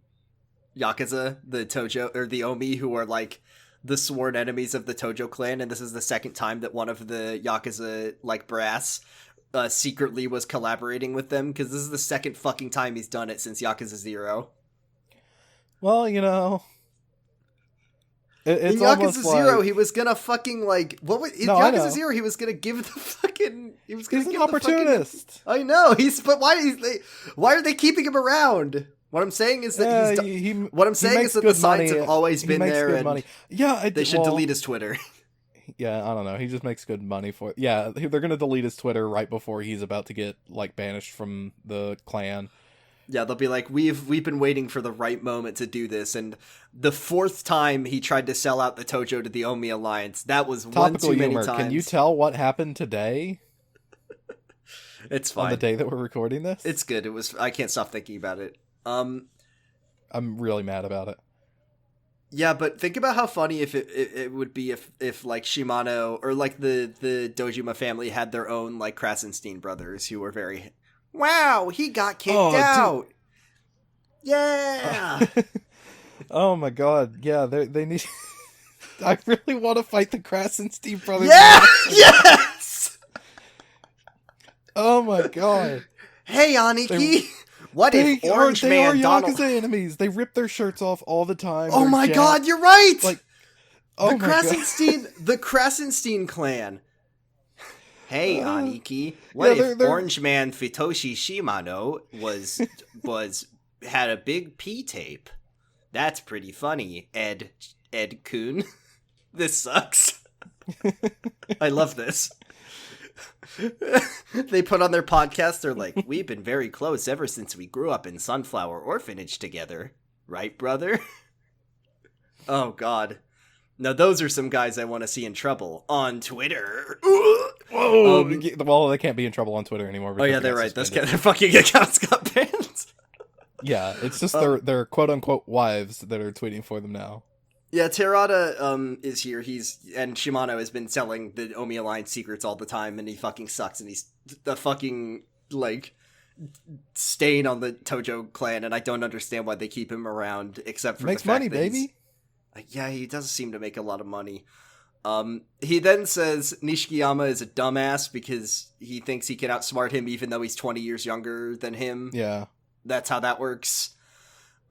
Yakuza, the Tojo, or the Omi, who are like the sworn enemies of the Tojo clan, and this is the second time that one of the Yakuza, like, brass secretly was collaborating with them, because this is the second fucking time he's done it since Yakuza 0. Well, It's in almost Yakuza 0, like... he was gonna fucking, like... What was... In No, I Yakuza know. 0, he was gonna give the fucking... He was gonna He's give an opportunist. I know, but why are they keeping him around? What I'm saying is that what I'm saying is that the signs have always been there, and money. Yeah, they should delete his Twitter. Yeah, I don't know. He just makes good money for it. Yeah, they're gonna delete his Twitter right before he's about to get like banished from the clan. Yeah, they'll be like, we've been waiting for the right moment to do this, and the 4th time he tried to sell out the Tojo to the Omi Alliance, that was Topical one too many humor. times. Can you tell what happened today? It's fine. On the day that we're recording this? It's good. I can't stop thinking about it. I'm really mad about it. Yeah, but think about how funny if it would be if like Shimano or like the Dojima family had their own like Krasenstein brothers who were very... Wow, he got kicked out. Dude. Yeah. Oh my god. Yeah, they need... I really want to fight the Krasenstein brothers. Yeah! Yes! Oh my god. Hey, Aniki. What if Orange Man Donald... Yakuza enemies. They rip their shirts off all the time. Oh my god, you're right! Like, the Krasenstein clan. Hey, Aniki, what if Orange Man Futoshi Shimano had a big P-tape? That's pretty funny, Ed Kun. This sucks. I love this. They put on their podcast, they're like, we've been very close ever since we grew up in Sunflower Orphanage together. Right, brother? Oh, God. Now, those are some guys I want to see in trouble on Twitter. Whoa! Well, they can't be in trouble on Twitter anymore. Oh, yeah, they're right. Their fucking accounts got banned. Yeah, it's just their quote-unquote wives that are tweeting for them now. Yeah, Terada is here. And Shimano has been selling the Omi Alliance secrets all the time, and he fucking sucks, and he's the fucking, like, stain on the Tojo clan, and I don't understand why they keep him around, except for Makes the fact money, that baby. Yeah, he does seem to make a lot of money. He then says Nishikiyama is a dumbass because he thinks he can outsmart him even though he's 20 years younger than him. Yeah. That's how that works.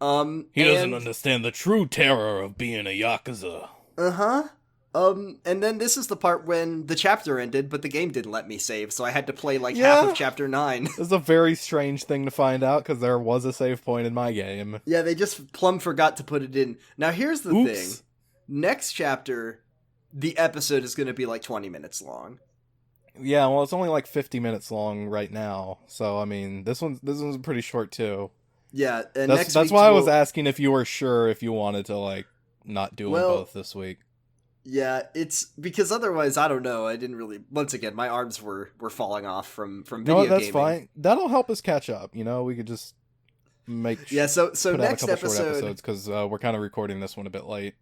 He doesn't understand the true terror of being a Yakuza. Uh-huh. And then this is the part when the chapter ended, but the game didn't let me save, so I had to play half of chapter 9. This is a very strange thing to find out, because there was a save point in my game. Yeah, they just plumb forgot to put it in. Now here's the thing. Next chapter, the episode is going to be 20 minutes long. Yeah, well, it's only 50 minutes long right now, so, I mean, this one's pretty short, too. Yeah, and that's why I was asking if you were sure if you wanted to, not do them both this week. Yeah, it's because otherwise, I don't know. I didn't really. Once again, my arms were falling off from video gaming. That's fine. That'll help us catch up. We could just make So next episode because we're kind of recording this one a bit late.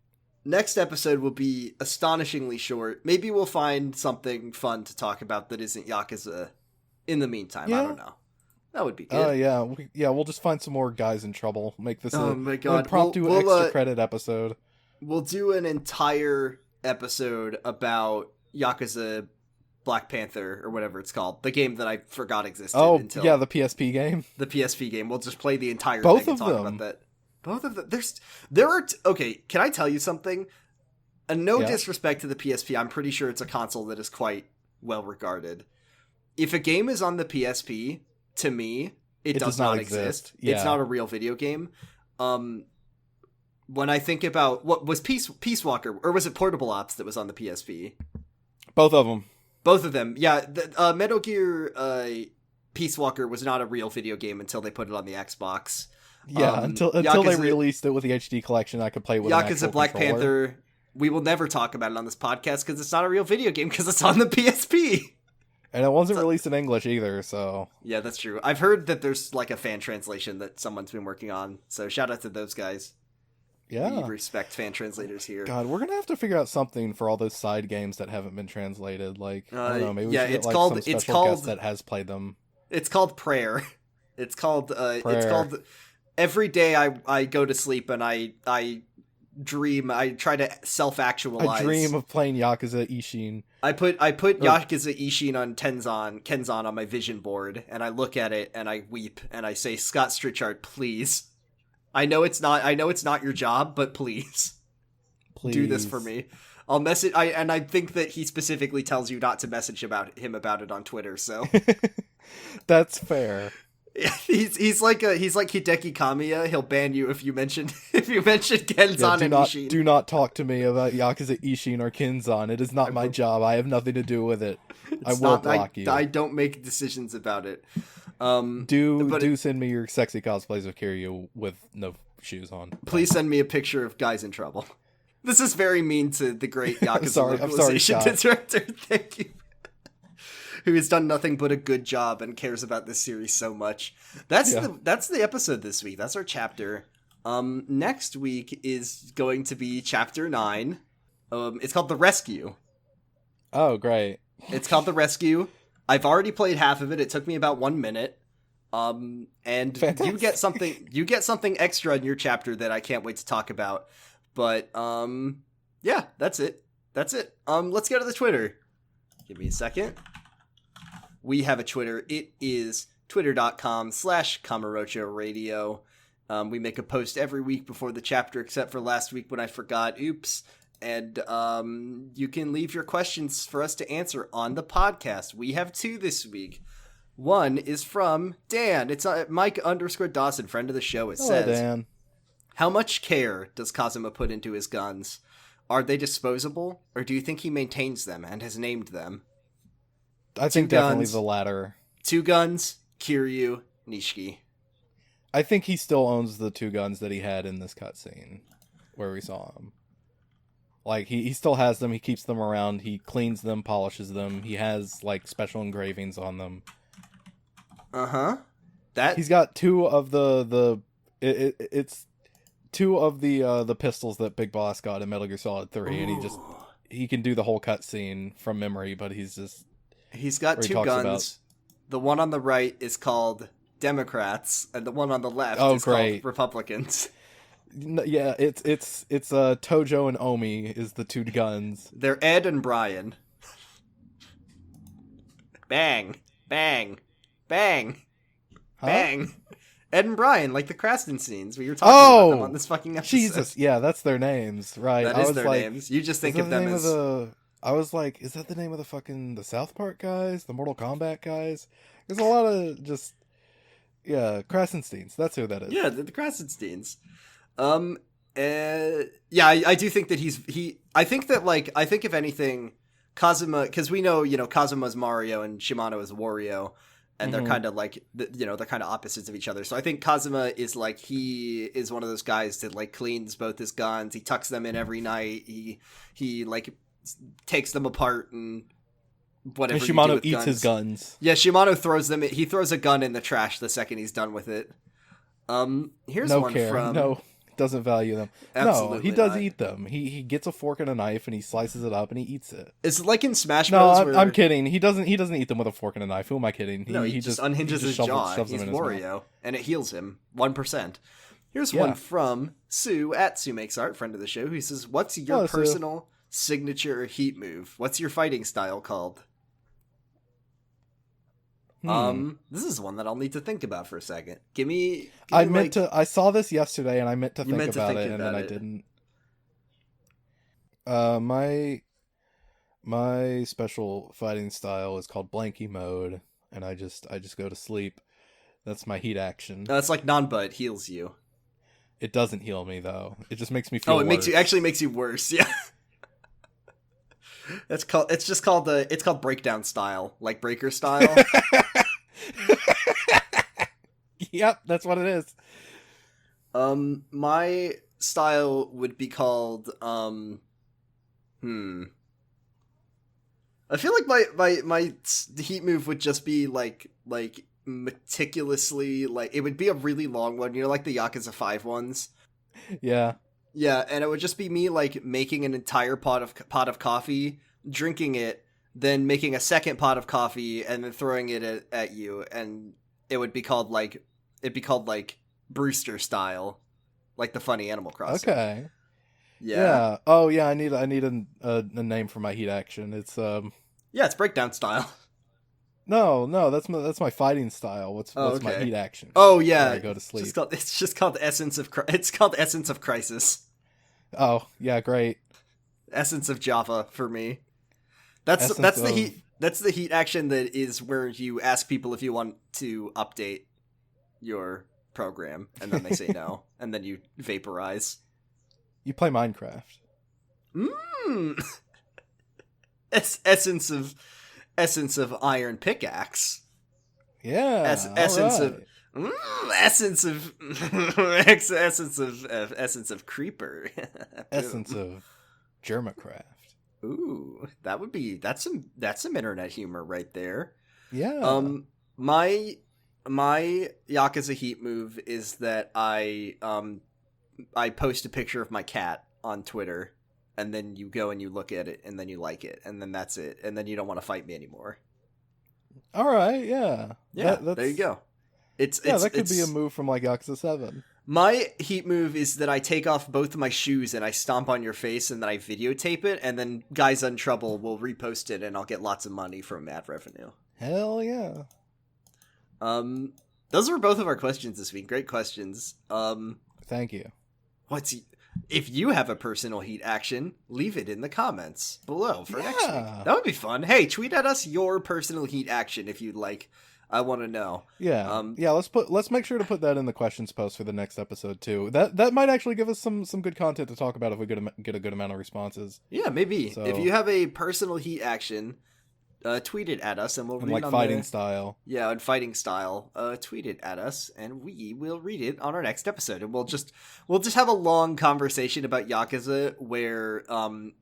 Next episode will be astonishingly short. Maybe we'll find something fun to talk about that isn't Yakuza. In the meantime, I don't know. That would be good. We'll just find some more guys in trouble. Make this an impromptu extra credit episode. We'll do an entire episode about Yakuza Black Panther or whatever it's called, the game that I forgot existed. The PSP game. The PSP game. We'll just play the entire Both thing of and talk them. about that. Both of them. Okay, can I tell you something? Disrespect to the PSP, I'm pretty sure it's a console that is quite well regarded. If a game is on the PSP, to me, it does not exist. Yeah. It's not a real video game. When I think about what was Peace Walker, or was it Portable Ops that was on the PSP? Both of them. Both of them. Yeah, Metal Gear Peace Walker was not a real video game until they put it on the Xbox. Yeah, until they released it with the HD collection, I could play with Yakuza Black Panther. We will never talk about it on this podcast because it's not a real video game because it's on the PSP. And it wasn't released in English either, so... Yeah, that's true. I've heard that there's a fan translation that someone's been working on, so shout out to those guys. Yeah. We respect fan translators here. God, we're gonna have to figure out something for all those side games that haven't been translated. I don't know, maybe we should get some special guest that has played them. It's called Prayer. It's called every day I go to sleep and I dream, I try to self-actualize. I dream of playing Yakuza Ishin. I put Yakuza Ishin on Kenzan on my vision board, and I look at it and I weep and I say, Scott Strichard, please. I know it's not your job, but please. do this for me. I'll message. I think that he specifically tells you not to message him about it on Twitter. So that's fair. He's like Hideki Kamiya. He'll ban you if you mention Genzan and Ishin. Do not talk to me about Yakuza Ishin or Kenzan. It is not my job. I have nothing to do with it. I will block you. I don't make decisions about it. Do send me your sexy cosplays of Kiryu with no shoes on. Please send me a picture of guys in trouble. This is very mean to the great Yakuza localization director. Thank you. Who has done nothing but a good job and cares about this series so much. That's the episode this week. That's our chapter. Next week is going to be chapter 9. It's called The Rescue. Oh, great. It's called The Rescue. I've already played half of it. It took me about 1 minute. And fantastic. you get something extra in your chapter that I can't wait to talk about. But yeah, that's it. Let's go to the Twitter. Give me a second. We have a Twitter. It is twitter.com/Kamurocho Radio. We make a post every week before the chapter, except for last week when I forgot. Oops. And you can leave your questions for us to answer on the podcast. We have 2 this week. One is from Dan. It's Mike_Dawson, friend of the show. It says, Dan. How much care does Kazuma put into his guns? Are they disposable, or do you think he maintains them and has named them? I think definitely the latter. 2 guns, Kiryu, Nishiki. I think he still owns the 2 guns that he had in this cutscene where we saw him. Like, he still has them, he keeps them around, he cleans them, polishes them, he has, like, special engravings on them. Uh-huh. He's got 2 of it's 2 of the pistols that Big Boss got in Metal Gear Solid 3, Ooh. and he can do the whole cutscene from memory, but he's got 2 guns. The one on the right is called Democrats, and the one on the left is called Republicans. Yeah, it's Tojo and Omi is the 2 guns. They're Ed and Brian. Bang, bang, bang, bang. Ed and Brian, like the Krasden scenes. We were talking about them on this fucking episode. Jesus, yeah, that's their names, right? That is their names. You just think of them as... I was like, is that the name of the South Park guys? The Mortal Kombat guys? There's a lot of just... Yeah, Krasensteins. That's who that is. Yeah, the Krasensteins. Yeah, I do think that I think if anything, Kazuma, because we know, Kazuma's Mario and Shimano is Wario, and they're kind of like, they're kind of opposites of each other. So I think Kazuma is like, he is one of those guys that like cleans both his guns. He tucks them in every night. He like takes them apart and whatever. And Shimano eats his guns. Yeah, Shimano throws them. He throws a gun in the trash the second he's done with it. Here's no one care. from... No, doesn't value them. Absolutely no, he does not. eat them. He gets a fork and a knife and he slices it up and he eats it. It's like in Smash Bros. No, I'm kidding. He doesn't eat them with a fork and a knife. Who am I kidding? He just unhinges his jaw. He's Wario, and it heals him 1%. Here's one from Sue at Sue Makes Art, friend of the show, who says, "What's your personal signature heat move? What's your fighting style called?" This is one that I'll need to think about for a second. I saw this yesterday and I meant to think about it and then I didn't. My special fighting style is called Blanky Mode, and I just go to sleep. That's my heat action. It's like Nanba, it heals you. It doesn't heal me though. It just makes me feel worse. makes you worse, yeah. It's called breakdown style, like breaker style. Yep, that's what it is. My style would be called I feel like my heat move would just be like meticulously, like it would be a really long one, like the Yakuza 5 ones. Yeah. Yeah, and it would just be me like making an entire pot of coffee, drinking it, then making a second pot of coffee, and then throwing it at you, and it would be called like Brewster style, like the funny Animal Crossing. Okay. Yeah. Oh yeah. I need a name for my heat action. It's it's breakdown style. No, that's my fighting style. What's my heat action? Oh yeah, I go to sleep. It's called Essence of Crisis. Oh, yeah, great. Essence of Java for me. That's the heat. That's the heat action that is where you ask people if you want to update your program, and then they say no, and then you vaporize. You play Minecraft. Essence of iron pickaxe. Yeah. Essence of creeper. Essence of Germacraft. Ooh, that's some internet humor right there. Yeah. My Yakuza heat move is that I post a picture of my cat on Twitter, and then you go and you look at it, and then you like it, and then that's it, and then you don't want to fight me anymore. All right, yeah. There you go. That could be a move from like Yakuza 7. My heat move is that I take off both of my shoes and I stomp on your face, and then I videotape it, and then Guys on Trouble will repost it, and I'll get lots of money from ad revenue. Hell yeah. Those were both of our questions this week. Great questions. Thank you. If you have a personal heat action, leave it in the comments below for next week. That would be fun. Hey, tweet at us your personal heat action if you'd like. I want to know. Yeah. Let's make sure to put that in the questions post for the next episode too. That might actually give us some good content to talk about if we get a good amount of responses. Yeah, maybe. So, if you have a personal heat action, tweet it at us and we'll read it on fighting style. Yeah, in fighting style. Tweet it at us and we will read it on our next episode. And we'll just have a long conversation about Yakuza where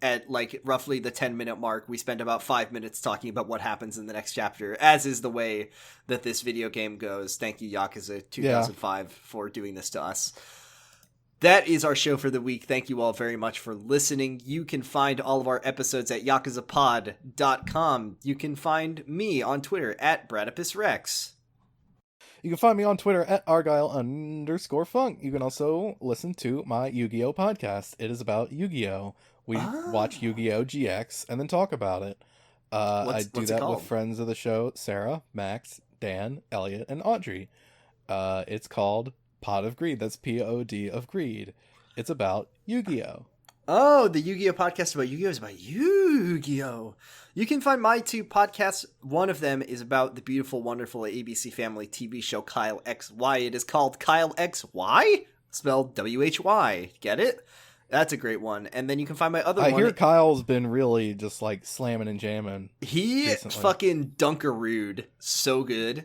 at like roughly the 10-minute mark we spend about 5 minutes talking about what happens in the next chapter, as is the way that this video game goes. Thank you, Yakuza 2005, for doing this to us. That is our show for the week. Thank you all very much for listening. You can find all of our episodes at yakuzapod.com. You can find me on Twitter at Bradipusrex. You can find me on Twitter at Argyle_Funk. You can also listen to my Yu-Gi-Oh! Podcast. It is about Yu-Gi-Oh! We watch Yu-Gi-Oh! GX and then talk about it. I do that with friends of the show, Sarah, Max, Dan, Elliot, and Audrey. It's called Pod of Greed. That's Pod of Greed. It's about Yu-Gi-Oh! Oh, the Yu-Gi-Oh! Podcast about Yu-Gi-Oh! Is about Yu-Gi-Oh! You can find my two podcasts. One of them is about the beautiful, wonderful ABC Family TV show Kyle XY. It is called Kyle XY, spelled W-H-Y. Get it? That's a great one. And then you can find my other one. I hear Kyle's been really just like slamming and jamming. He fucking dunkarooed so good.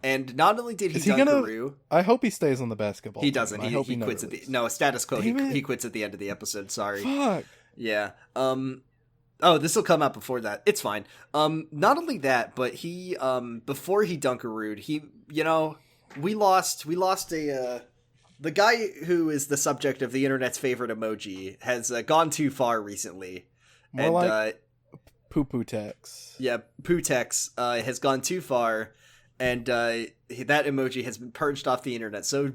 And not only did he dunkaroo... I hope he stays on the basketball He doesn't. Team. He quits at the... No, status quo. He quits at the end of the episode. Sorry. Fuck. Yeah. Oh, this will come out before that. It's fine. Not only that, but he... Before he dunkarooed, he... You know, we lost a... The guy who is the subject of the internet's favorite emoji has gone too far recently. More like poo-poo tex. Yeah, poo-tex has gone too far. And that emoji has been purged off the internet. So,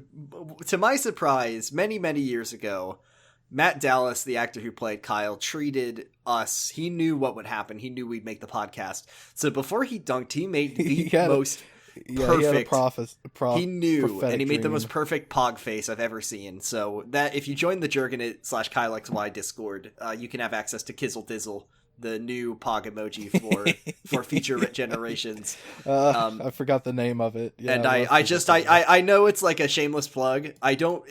to my surprise, many, many years ago, Matt Dallas, the actor who played Kyle, treated us. He knew what would happen. He knew we'd make the podcast. So before he dunked, he made the most perfect. He knew, and he made the most perfect pog face I've ever seen. So that if you join the Jerkinit/KyleXY Discord, you can have access to Kizzle Dizzle, the new Pog emoji for future generations. I forgot the name of it. Yeah, and I know it's like a shameless plug. I don't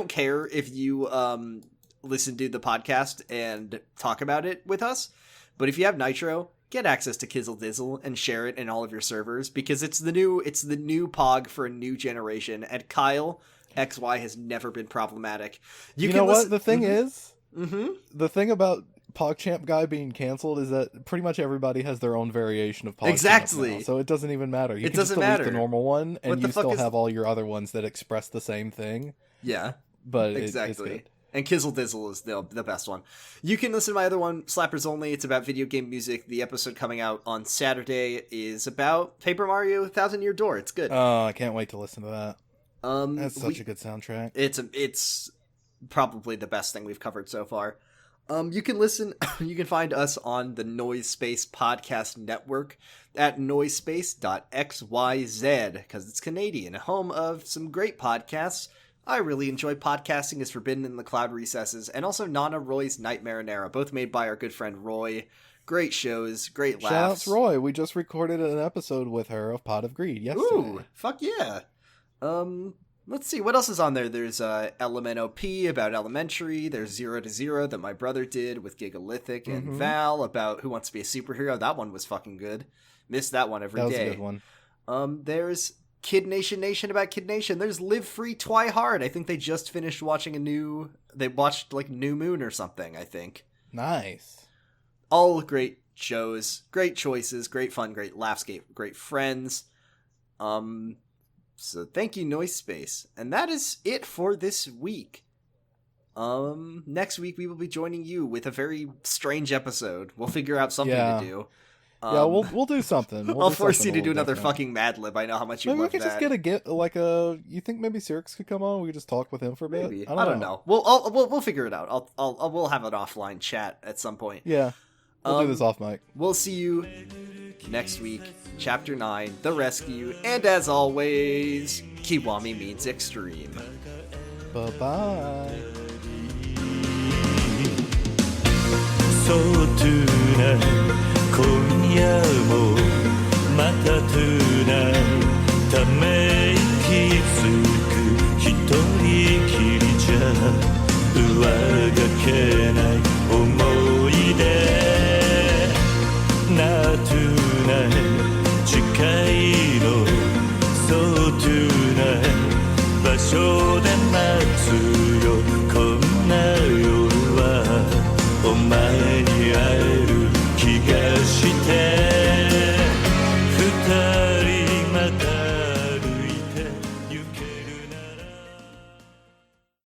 care if you listen to the podcast and talk about it with us, but if you have Nitro, get access to Kizzle Dizzle and share it in all of your servers, because it's the new Pog for a new generation. And Kyle XY has never been problematic. You know what the thing is? The thing about PogChamp guy being canceled is that pretty much everybody has their own variation of PogChamp now, so it doesn't even matter. You can just delete the normal one, and you still have all your other ones that express the same thing. Yeah, but exactly. It's good. And Kizzle Dizzle is the best one. You can listen to my other one, Slappers Only. It's about video game music. The episode coming out on Saturday is about Paper Mario 1,000 Year Door. It's good. Oh, I can't wait to listen to that. That's such a good soundtrack. It's probably the best thing we've covered so far. You can find us on the Noise Space Podcast Network at noisespace.xyz, because it's Canadian, home of some great podcasts. I really enjoy podcasting as Forbidden in the Cloud Recesses, and also Nana Roy's Night Marinara, both made by our good friend Roy. Great shows, great laughs. Shout out to Roy. We just recorded an episode with her of Pot of Greed yesterday. Ooh, fuck yeah. Let's see, what else is on there? There's LMNOP about Elementary. There's 0 to 0 that my brother did with Gigalithic and Val about Who Wants to Be a Superhero. That one was fucking good. Missed that one every day. That was a good one. There's Kid Nation about Kid Nation. There's Live Free Twi Hard. I think they just finished watching they watched like New Moon or something, I think. Nice. All great shows, great choices, great fun, great laughs, great friends. So thank you, Noise Space. And that is it for this week. Next week we will be joining you with a very strange episode. We'll figure out something to do. Yeah, we'll do something. I'll force you to do another fucking Mad Lib. I know how much you love that. Maybe we could just you think maybe Cyrix could come on? We could just talk with him for a bit. Maybe. I don't know. We'll figure it out. We'll have an offline chat at some point. Yeah, we'll do this off mic. We'll see you next week. Chapter 9, The Rescue, and as always, Kiwami means extreme. Bye-bye. そうトゥーナ今夜もまたトゥーナため息つく一人きりじゃ上がけない思い